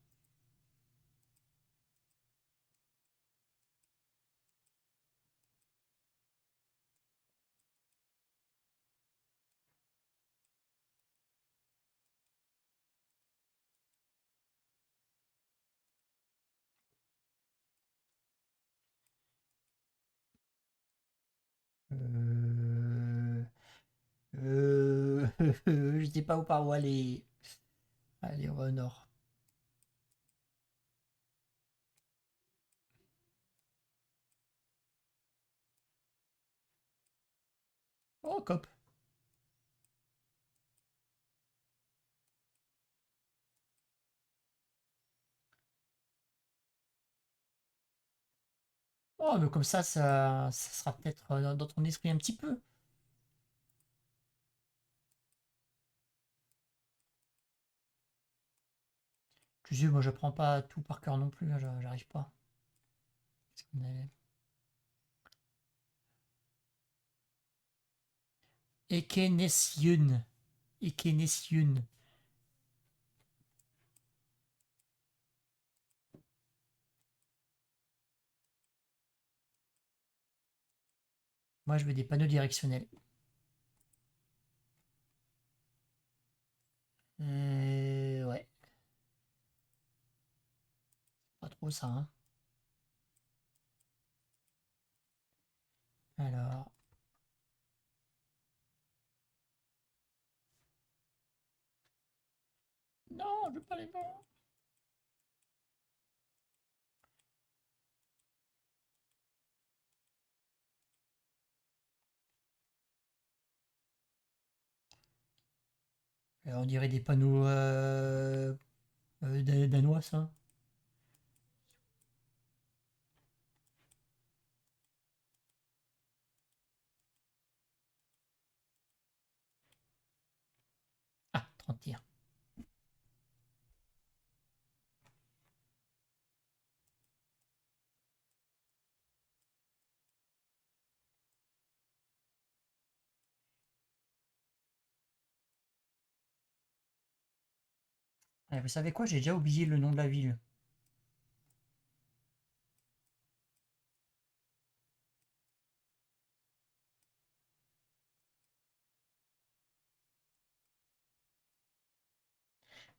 Euh... je sais pas où par où aller. Allez, on va au nord. Oh, cop. Oh, mais comme ça sera peut-être dans ton esprit un petit peu. Tu sais, moi, je prends pas tout par cœur non plus, hein, j'arrive pas. Qu'est-ce qu'on avait? Ekenesyun. Ekenesyun. Moi, je veux des panneaux directionnels. Ouais, pas trop ça, hein. Alors, non, je veux pas les voir. On dirait des panneaux danois, ça. Ah, 31. Ah, vous savez quoi? J'ai déjà oublié le nom de la ville.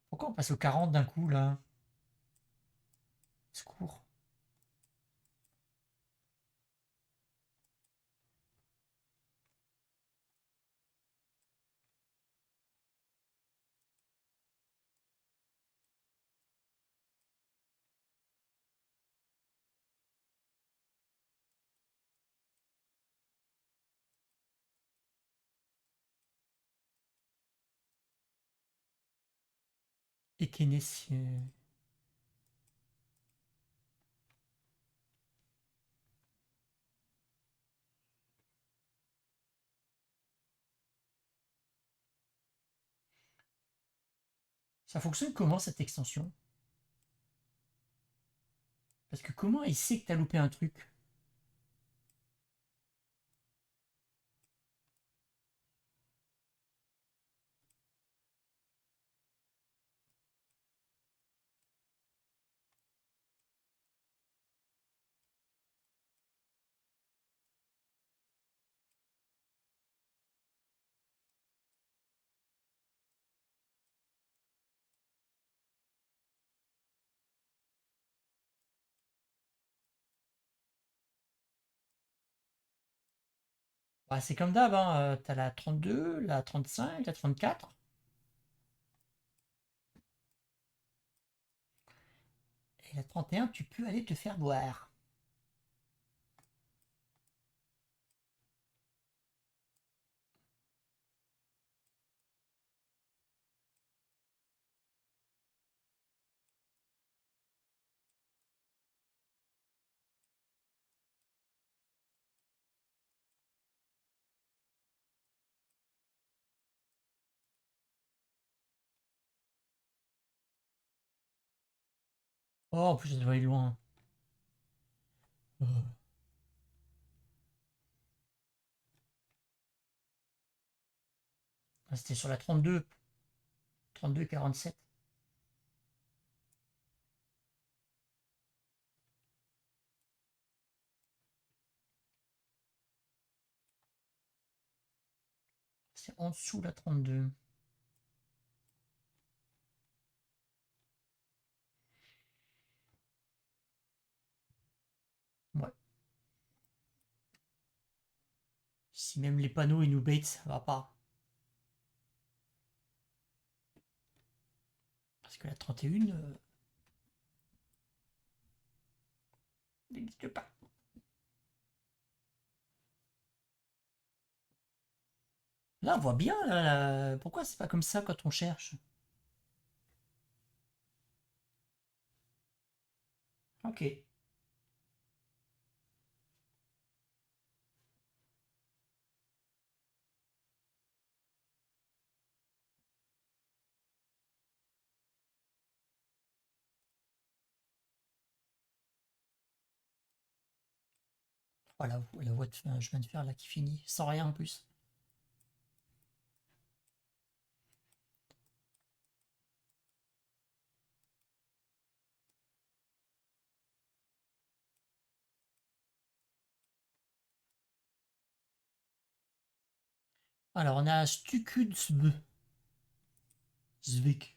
Pourquoi on passe au 40 d'un coup, là? Secours. Ekenesyun. Ça fonctionne comment, cette extension? Parce que comment il sait que t'as loupé un truc? Bah, c'est comme d'hab, hein. T'as la 32, la 35, la 34. Et la 31, tu peux aller te faire boire. Oh, en plus, ça doit aller loin. Oh. C'était sur la 32. 32-47. C'est en dessous la 32. Ouais. Si même les panneaux ils nous baitent, ça va pas. Parce que la 31 n'existe pas. Là, on voit bien. Là. Pourquoi c'est pas comme ça quand on cherche? Ok. Voilà, la voie que je viens de faire là qui finit. Sans rien en plus. Alors, on a Stukudsb. Zvik.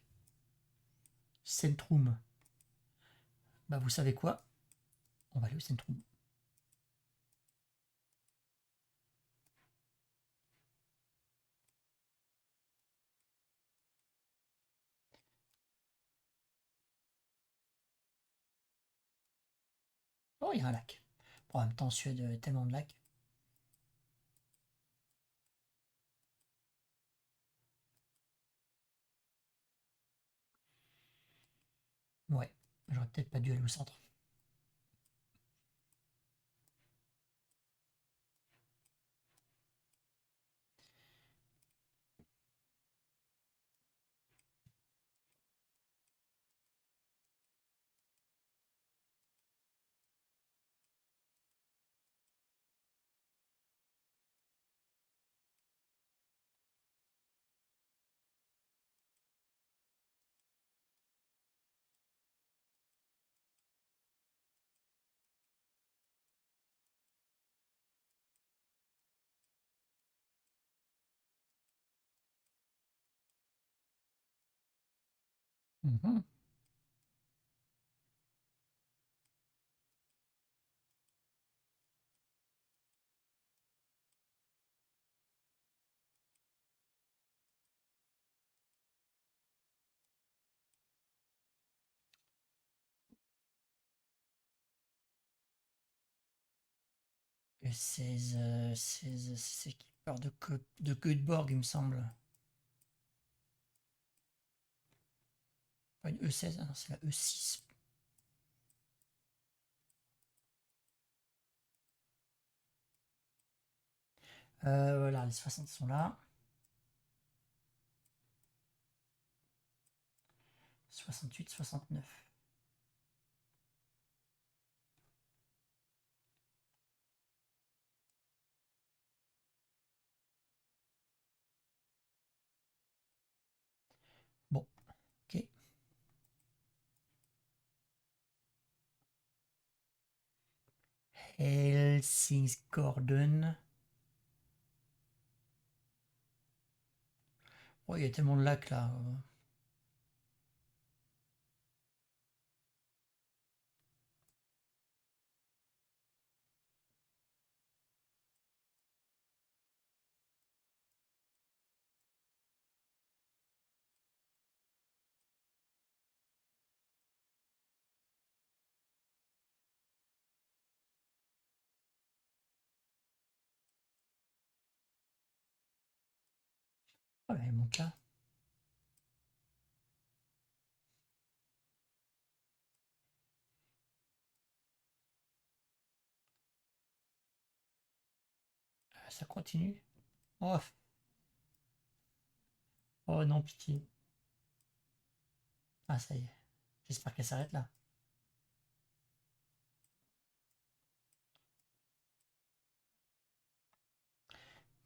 Centrum. Bah, vous savez quoi? On va aller au Centrum. Oh, il y a un lac. Bon, en même temps, en Suède, il y a tellement de lacs. Ouais, j'aurais peut-être pas dû aller au centre. Mhm. Et 16, c'est qui part de Göteborg, il me semble. Pas une E16, hein, c'est la E6. Voilà, les 60 sont là. 68, 69. Bon, ok. Helsingskorden. Oh, il y a tellement de lacs là. Oh, il monte là. Ça continue. Oh, oh non, pitié. Ah, ça y est. J'espère qu'elle s'arrête là.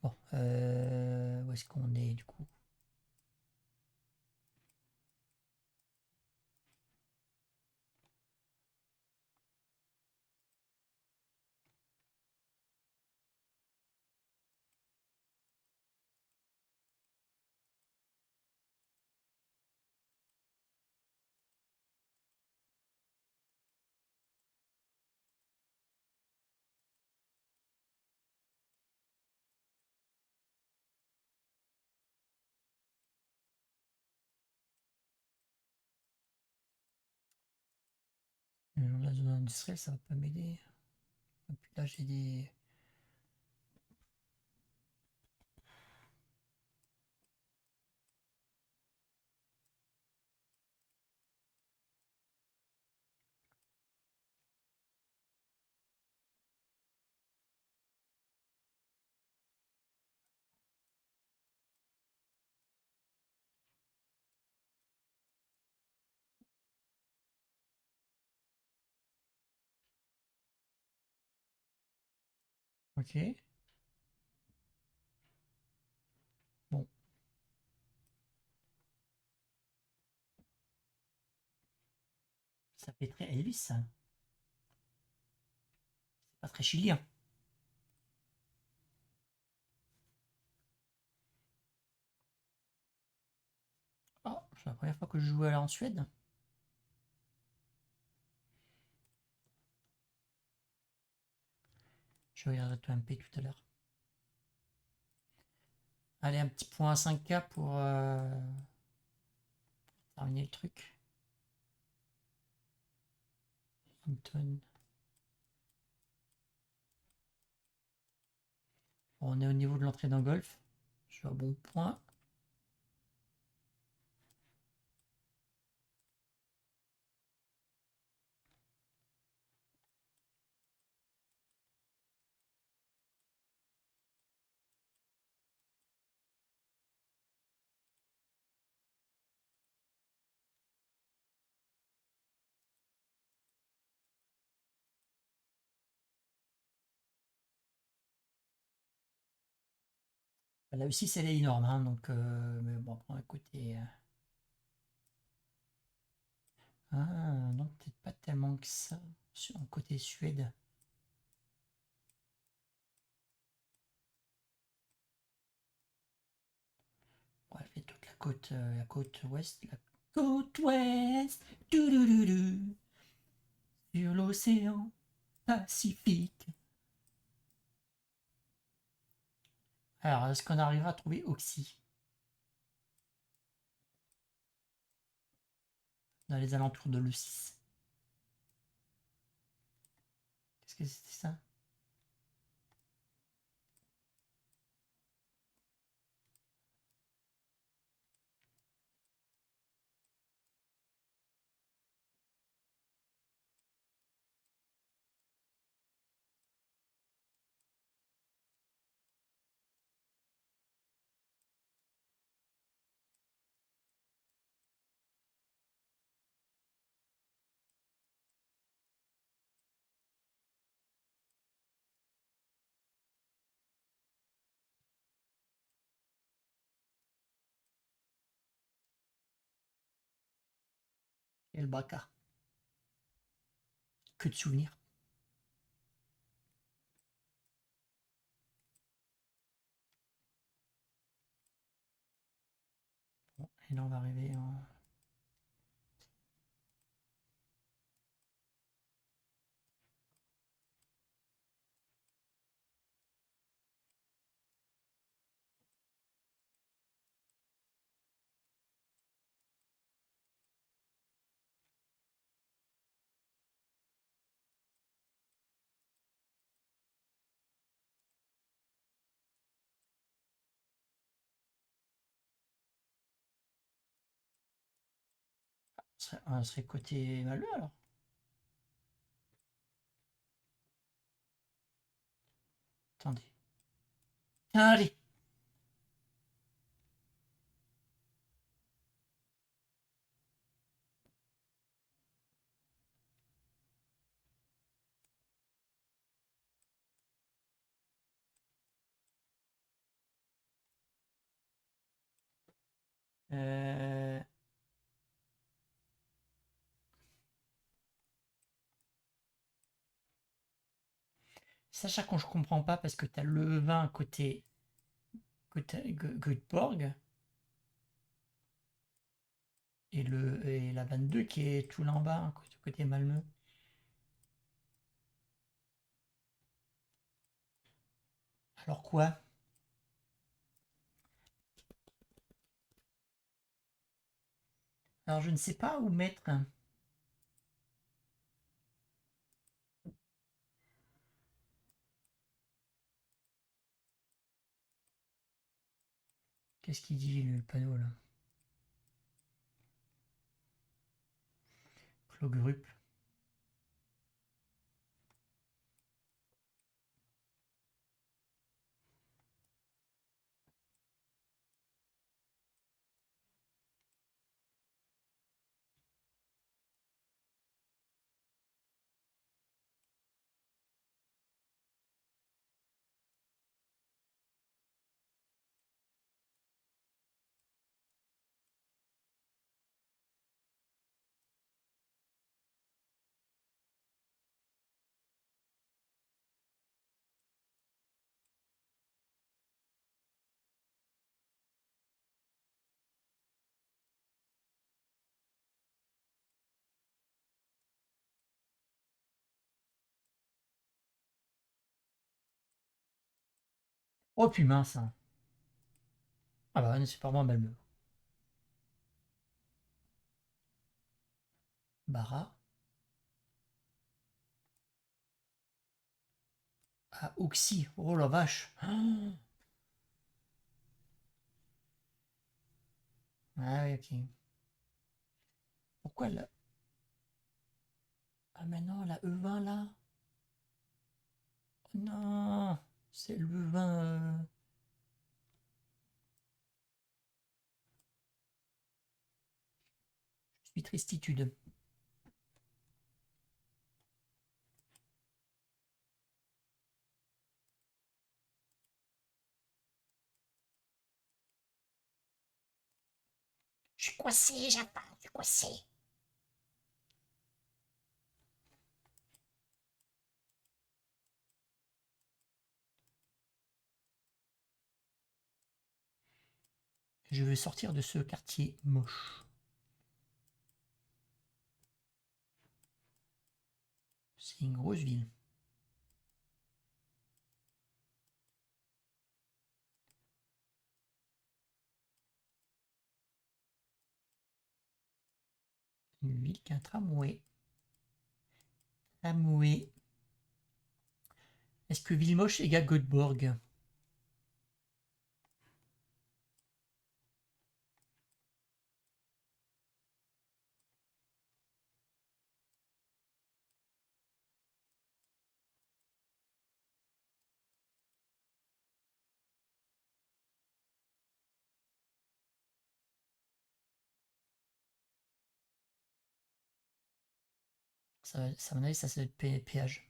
Bon, où est-ce qu'on est du coup? La zone industrielle, ça va pas m'aider. Et puis là, j'ai des... Ok. Bon. Ça fait très Elvis, ça. C'est pas très chilien. Oh, c'est la première fois que je joue là en Suède. Je regarderai tout MP tout à l'heure. Allez, un petit point à 5K pour terminer le truc. Hinton. Bon, on est au niveau de l'entrée d'un golf. Je suis à bon point. Là aussi, c'est énorme, hein, donc, mais bon, écoutez. Ah, non, peut-être pas tellement que ça. Sur le côté Suède. Bref, il y a toute la côte ouest. La côte ouest. Dou, sur l'océan Pacifique. Alors, est-ce qu'on arrivera à trouver Oxy dans les alentours de l'E6? Qu'est-ce que c'était ça? Et le Braca. Que de souvenirs. Bon, et là, on va arriver en... On serait côté Malmö, alors. Attendez. Allez. Euh... Sacha, quand je comprends pas, parce que t'as le 20 côté Göteborg et la 22 qui est tout là en bas, hein, côté Malmö. Alors quoi? Alors je ne sais pas où mettre. Qu'est-ce qu'il dit le panneau là? Clogrup. Oh puis mince. Hein. Ah bah c'est pas vraiment Malmö. Bara. Ah, Oxy. Oh la vache. Ah oui, ok. Pourquoi là? Ah mais non, la E20 là. Oh non, c'est le E20. Je suis tristitude. Je suis coincé, Japon, je suis coincé. Je veux sortir de ce quartier moche. C'est une grosse ville. Une ville qui a un tramway. Tramway. Est-ce que Villemoche égale Göteborg? Ça, à mon avis, ça c'est le péage.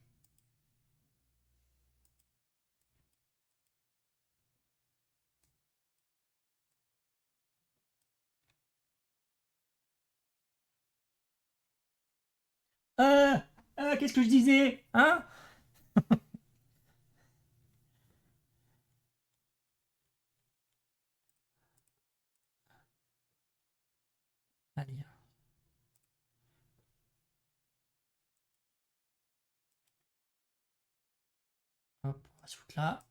Qu'est-ce que je disais? Hein? Allez, hop, on va se foutre là.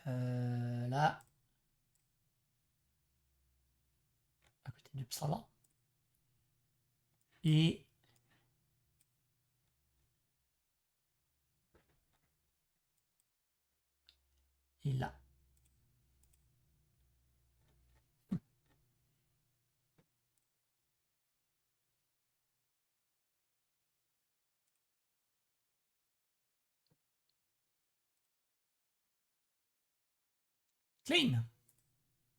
Là, à côté de Uppsala. Et là. Clean.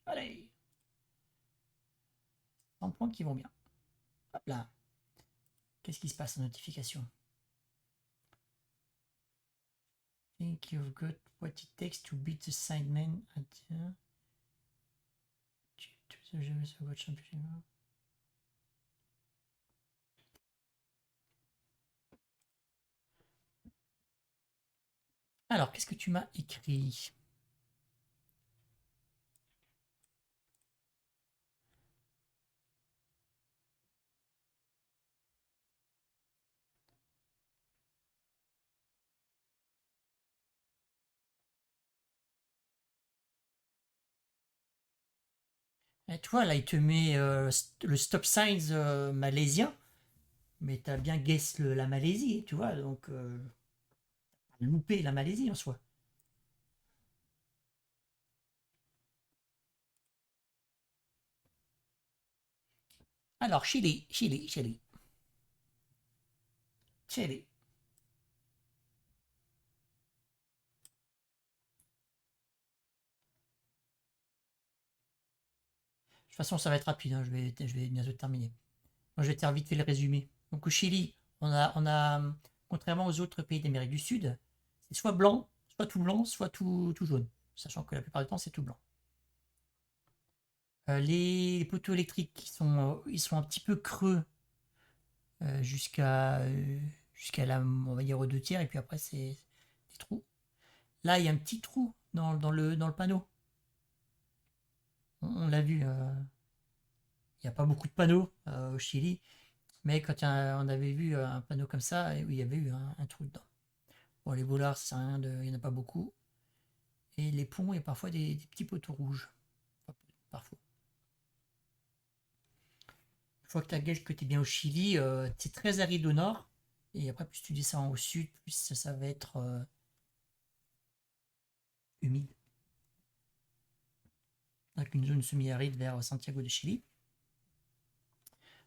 Allez. 100 points qui vont bien. Hop là. Qu'est-ce qui se passe en notification? Think you've got what it takes to beat the sidemen at the World Championship. Alors, qu'est-ce que tu m'as écrit? Et tu vois, là, il te met le stop signs malaisien, mais t'as bien guess la Malaisie, tu vois, donc loupé la Malaisie en soi. Alors, Chili, Chili, Chili, Chili. De toute façon, ça va être rapide, hein, je vais bientôt terminer. Donc, je vais te faire vite fait le résumé. Donc, au Chili, contrairement aux autres pays d'Amérique du Sud, c'est soit blanc, soit tout jaune. Sachant que la plupart du temps, c'est tout blanc. Les poteaux électriques, ils sont un petit peu creux jusqu'à la, on va dire, aux 2 tiers, et puis après, c'est des trous. Là, il y a un petit trou dans le panneau. On l'a vu, il n'y a pas beaucoup de panneaux au Chili, mais quand on avait vu un panneau comme ça, il y avait eu un trou dedans. Bon, les boulards, ça sert à rien, il n'y en a pas beaucoup. Et les ponts, il y a parfois des petits poteaux rouges. Parfois. Une fois que tu as gagné que tu es bien au Chili, c'est très aride au nord. Et après, plus tu descends au sud, plus ça va être humide. Avec une zone semi-aride vers Santiago de Chili.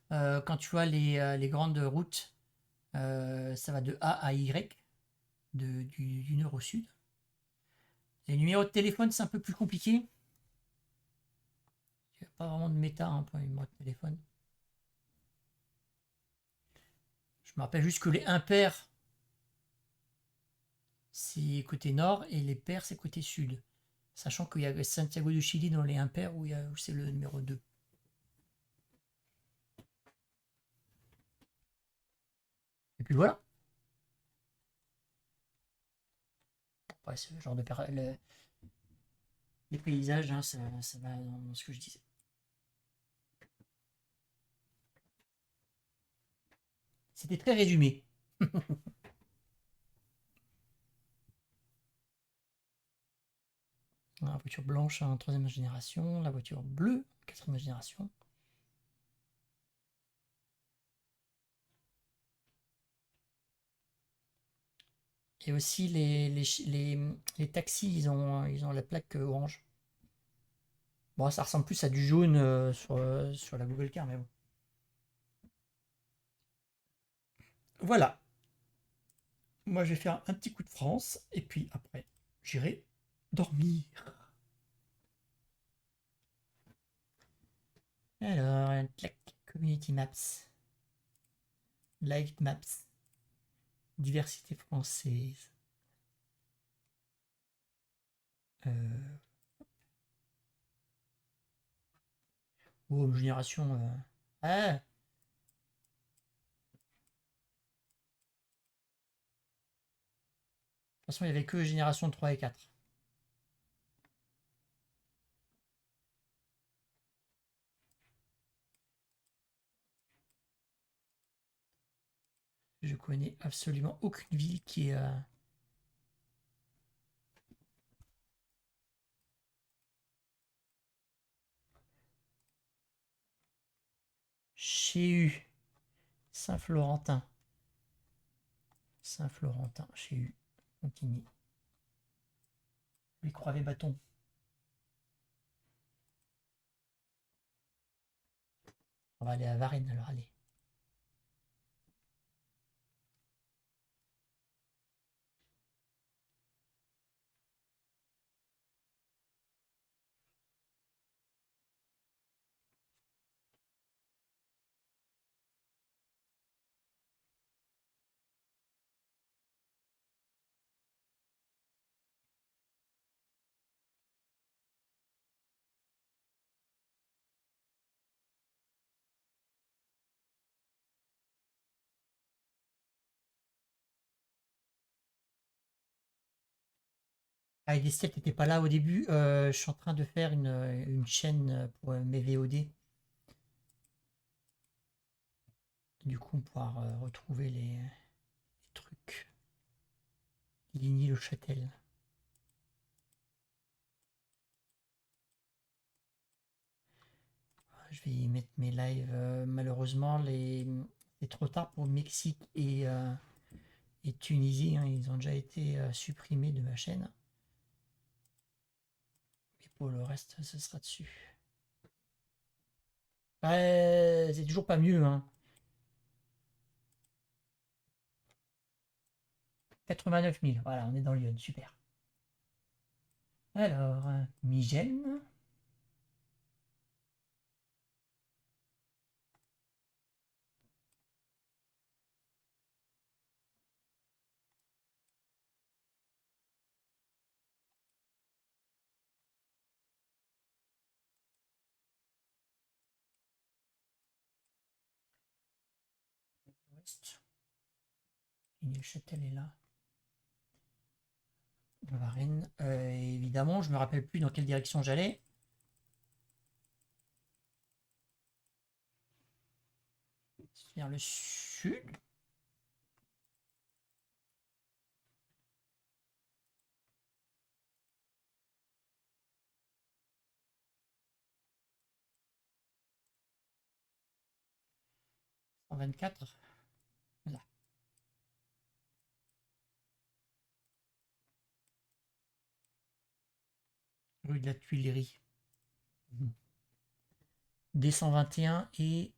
Quand tu vois les grandes routes, ça va de A à Y, du nord au sud. Les numéros de téléphone, c'est un peu plus compliqué. Il n'y a pas vraiment de méta pour les numéros de téléphone. Je me rappelle juste que les impairs, c'est côté nord et les pairs, c'est côté sud. Sachant qu'il y a Santiago de Chili dans les impairs où c'est le numéro 2. Et puis voilà. Ouais, ce genre de les paysages, hein, ça va dans ce que je disais. C'était très résumé. La voiture blanche en 3e génération, la voiture bleue, 4e génération. Et aussi les taxis, ils ont la plaque orange. Bon, ça ressemble plus à du jaune sur la Google Car, mais bon. Voilà. Moi, je vais faire un petit coup de France, et puis après, j'irai dormir. Alors, clac, Community Maps, Live Maps, diversité française. Oh, génération. Ah, de toute façon, il n'y avait que génération 3 et 4. Je connais absolument aucune ville qui est. Chez Saint-Florentin. Saint-Florentin, chez Continue. Les Croix-les-Bâtons. On va aller à Varennes alors, allez. Ah, Destel, t'étais pas là au début. Je suis en train de faire une chaîne pour mes VOD. Du coup, on pourra retrouver les trucs. Ligny-le-Châtel. Je vais y mettre mes lives. Malheureusement, c'est trop tard pour le Mexique et Tunisie, hein, ils ont déjà été supprimés de ma chaîne. Et pour le reste, ce sera dessus. C'est toujours pas mieux, hein. 89 000, voilà, on est dans Lyon, super. Alors, Migène. Ouest. Châtel est là. Varennes. Évidemment, je me rappelle plus dans quelle direction j'allais. Vers le sud. En 24. Là. Rue de la Tuilerie. D121 et.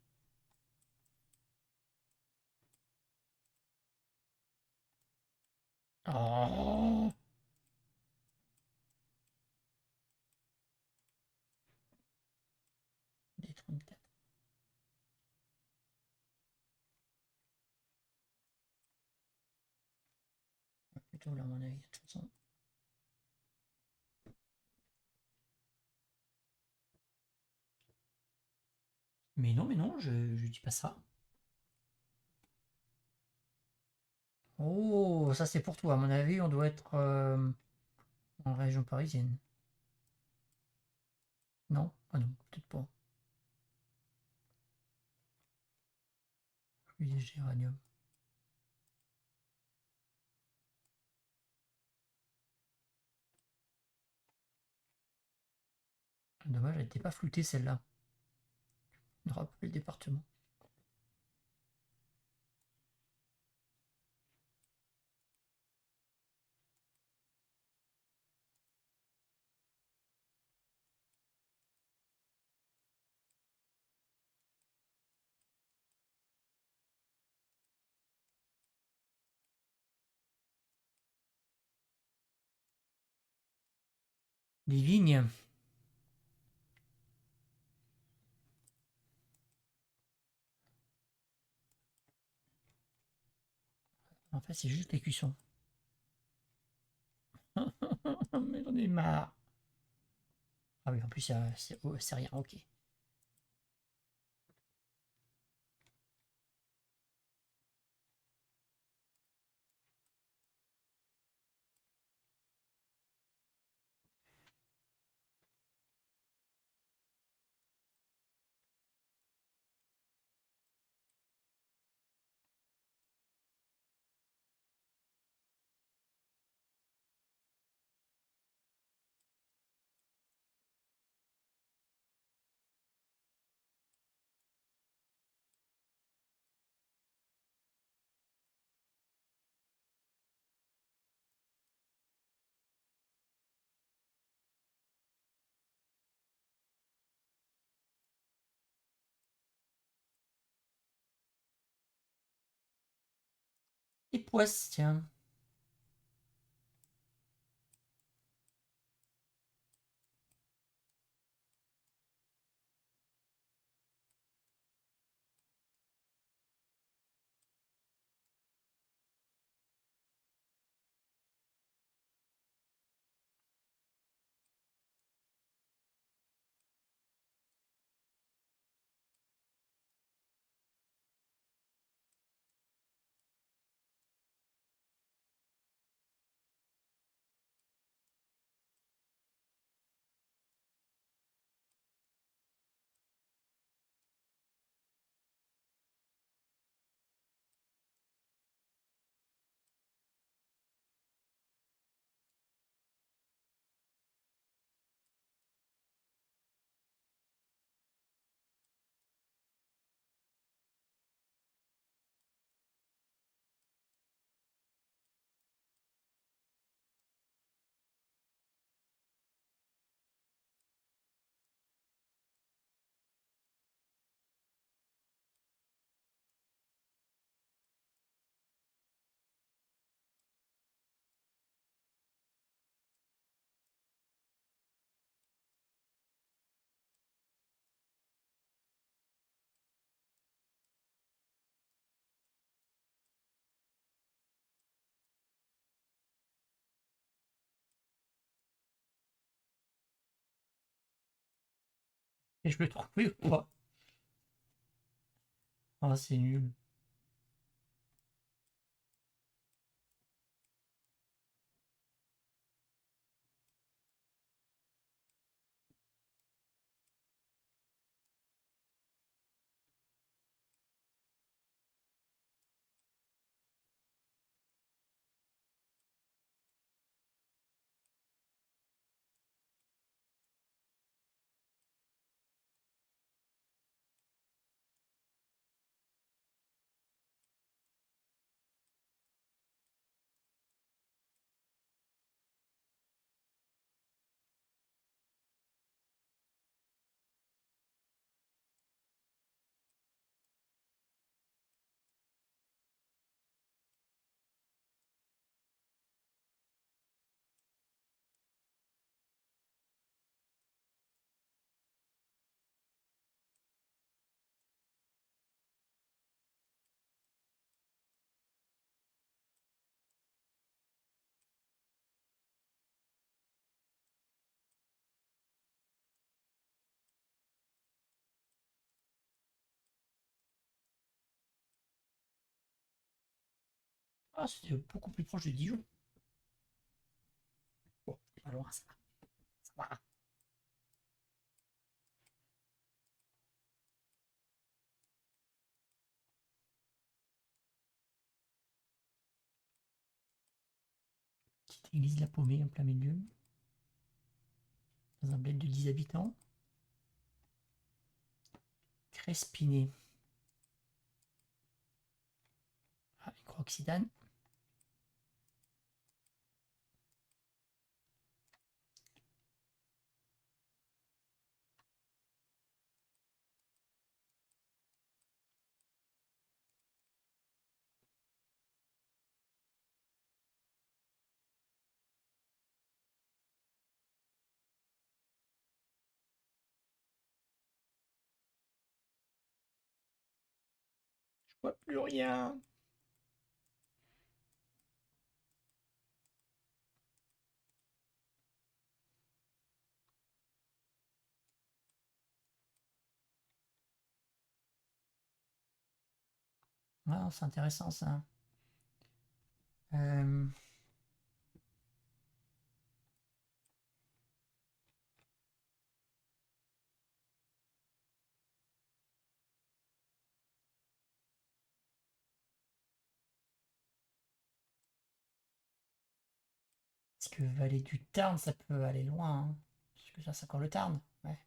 Oh, D34. Plutôt là, à mon avis, de toute façon. Mais non, je dis pas ça. Oh, ça c'est pour toi. À mon avis, on doit être en région parisienne. Non? Ah non, peut-être pas. Rue des Géraniums. Dommage, elle n'était pas floutée celle-là. On aura pas le département. Les vignes. En fait, c'est juste les cuissons. Mais j'en ai marre. Ah oui, en plus, c'est rien, ok. Et poisses, tiens. Et je le trouvais ou pas. Ah, c'est nul. Ah, c'est beaucoup plus proche de Dijon. Bon, c'est pas loin, ça va. Ça va. Petite église La Paumée en plein milieu. Dans un bled de 10 habitants. Crespiné. Ah, Micro-Occitane. Je vois plus rien. Ah, c'est intéressant ça. Euh, Parce que vallée du Tarn, ça peut aller loin, hein. Parce que ça, c'est encore le Tarn. Ouais.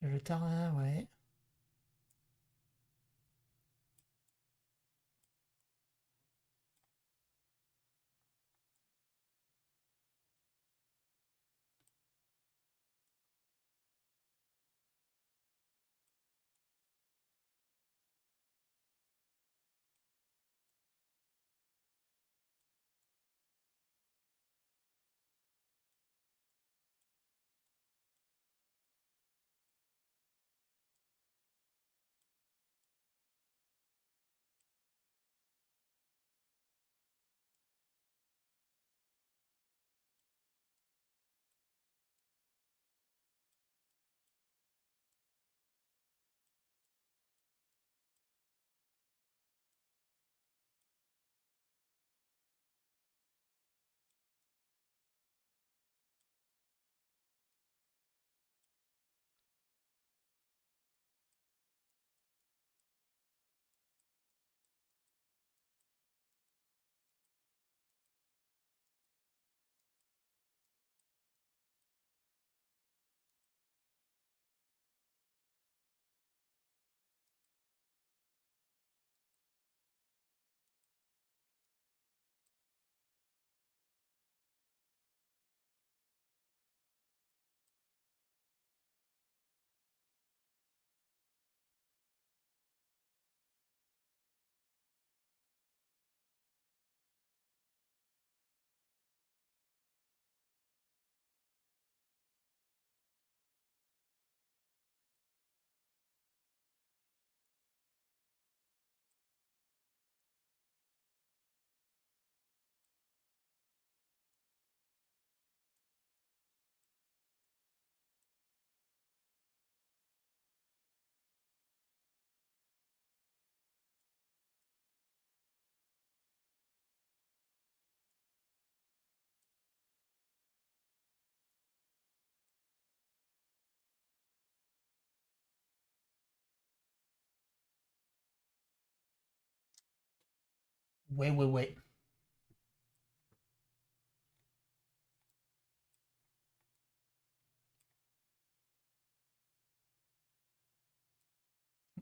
Le Tarn, ouais. Ouais, ouais, ouais.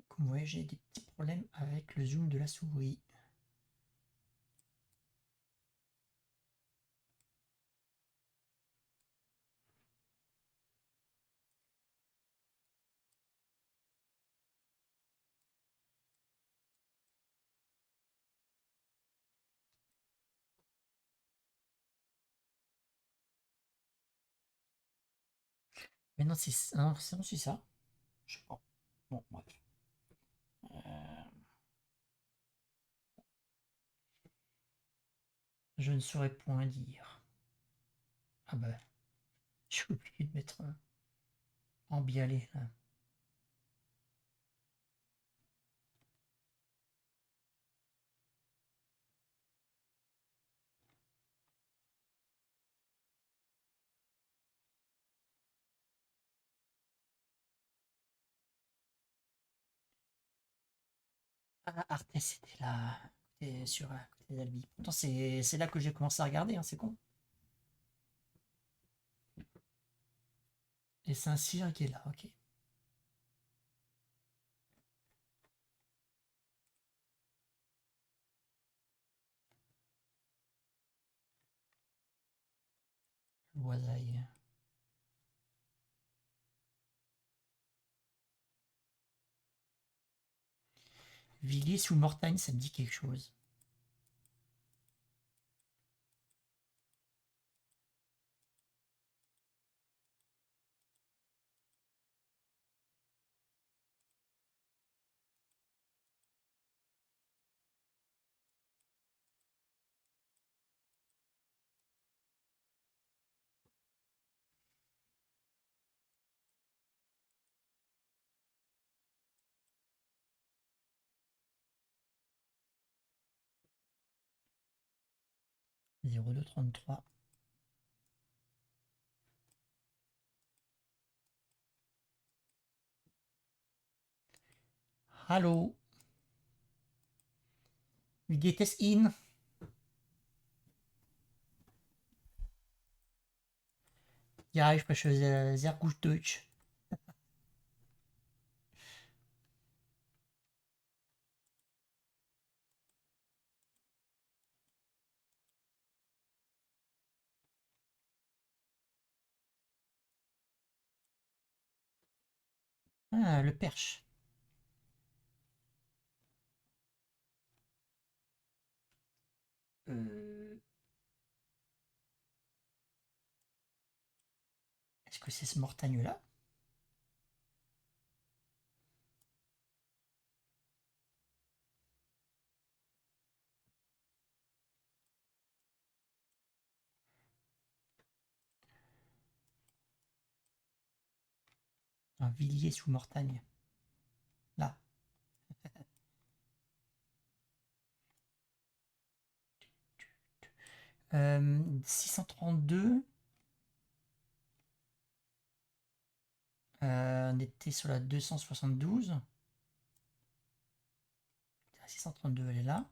Comme vous voyez, j'ai des petits problèmes avec le zoom de la souris. Mais non, c'est ça. Je sais pas. Bon, bref. Je ne saurais point dire. Ah bah, j'ai oublié de mettre en bialet là. Ah, Arte, c'était là. Sur à côté d'Albi. Pourtant, c'est là que j'ai commencé à regarder, hein, c'est con. Et Saint-Cyr qui est là, ok. Loisaille. Villiers sous Mortagne, ça me dit quelque chose. Zéro deux 33. Hallo. Wie geht es Ihnen? Ja, ich spreche sehr gut Deutsch. Ah, le Perche. Est-ce que c'est ce Mortagne-là? Un Villiers sous Mortagne. Là. 632. On était sur la 272. La 632, elle est là.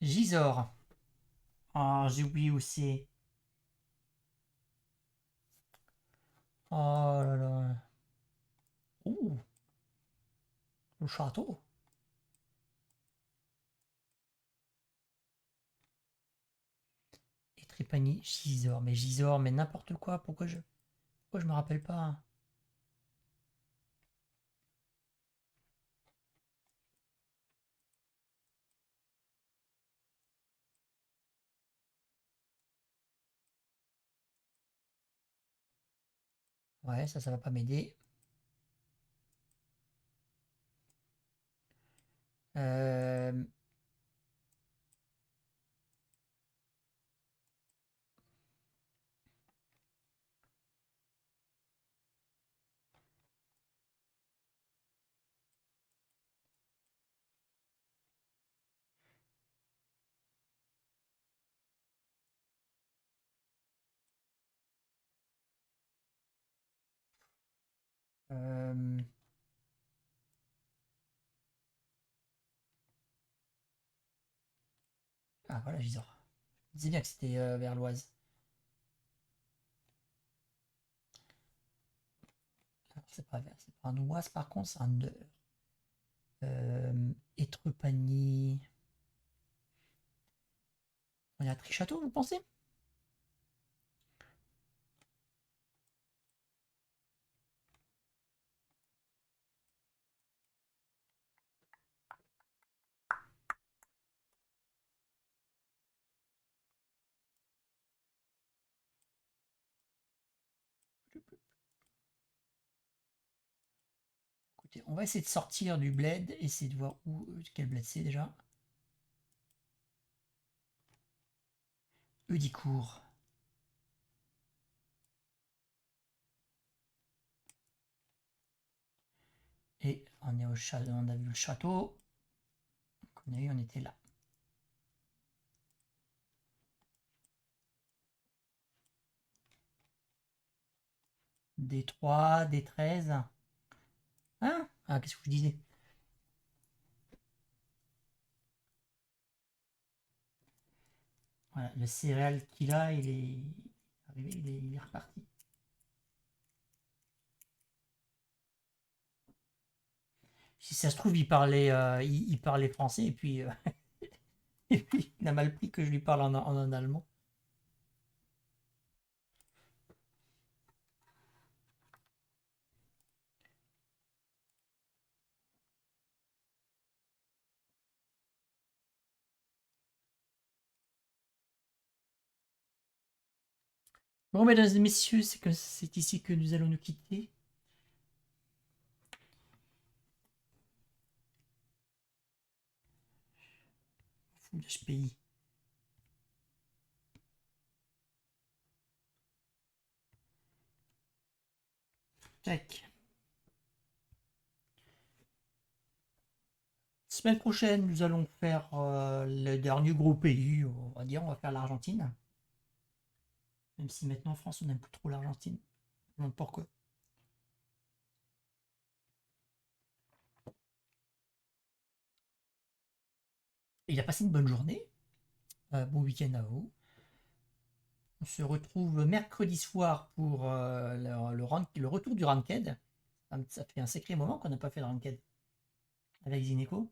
Gisors. Ah, j'ai oublié où c'est. Oh là là. Oh, le château. Et Trépanier, Gisors. Mais Gisors, mais n'importe quoi. Pourquoi je me rappelle pas? Ouais, ça va pas m'aider. Euh, Euh, Ah voilà, Gisors. Je disais bien que c'était vers l'Oise. Alors, c'est pas un Oise par contre, c'est un Eure. Étrepagny. On est à Trichâteau, vous pensez? Écoutez, on va essayer de sortir du bled, essayer de voir où, quel bled c'est déjà. Heudicourt. Et on est au château, on a vu le château. On était là. D3, D13. Hein? Ah, qu'est-ce que je disais? Voilà, le céréal qu'il a, il est arrivé, il est reparti. Si ça se trouve, il parlait français et puis, et puis il a mal pris que je lui parle en allemand. Bon, mesdames et messieurs, c'est ici que nous allons nous quitter. HPI. Tac. Semaine prochaine, nous allons faire le dernier gros pays, on va dire, on va faire l'Argentine. Même si maintenant en France, on n'aime plus trop l'Argentine. Je me demande pourquoi. Il a passé une bonne journée. Bon week-end à vous. On se retrouve mercredi soir pour le retour du Ranked. Ça fait un sacré moment qu'on n'a pas fait de Ranked avec Zineco.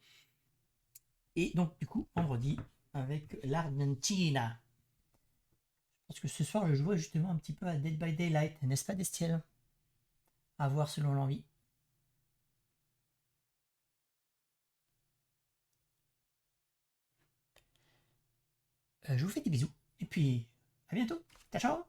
Et donc, du coup, vendredi avec l'Argentina. Parce que ce soir, je jouais justement un petit peu à Dead by Daylight, n'est-ce pas, Destiel? À voir selon l'envie. Je vous fais des bisous. Et puis, à bientôt. Ciao, ciao.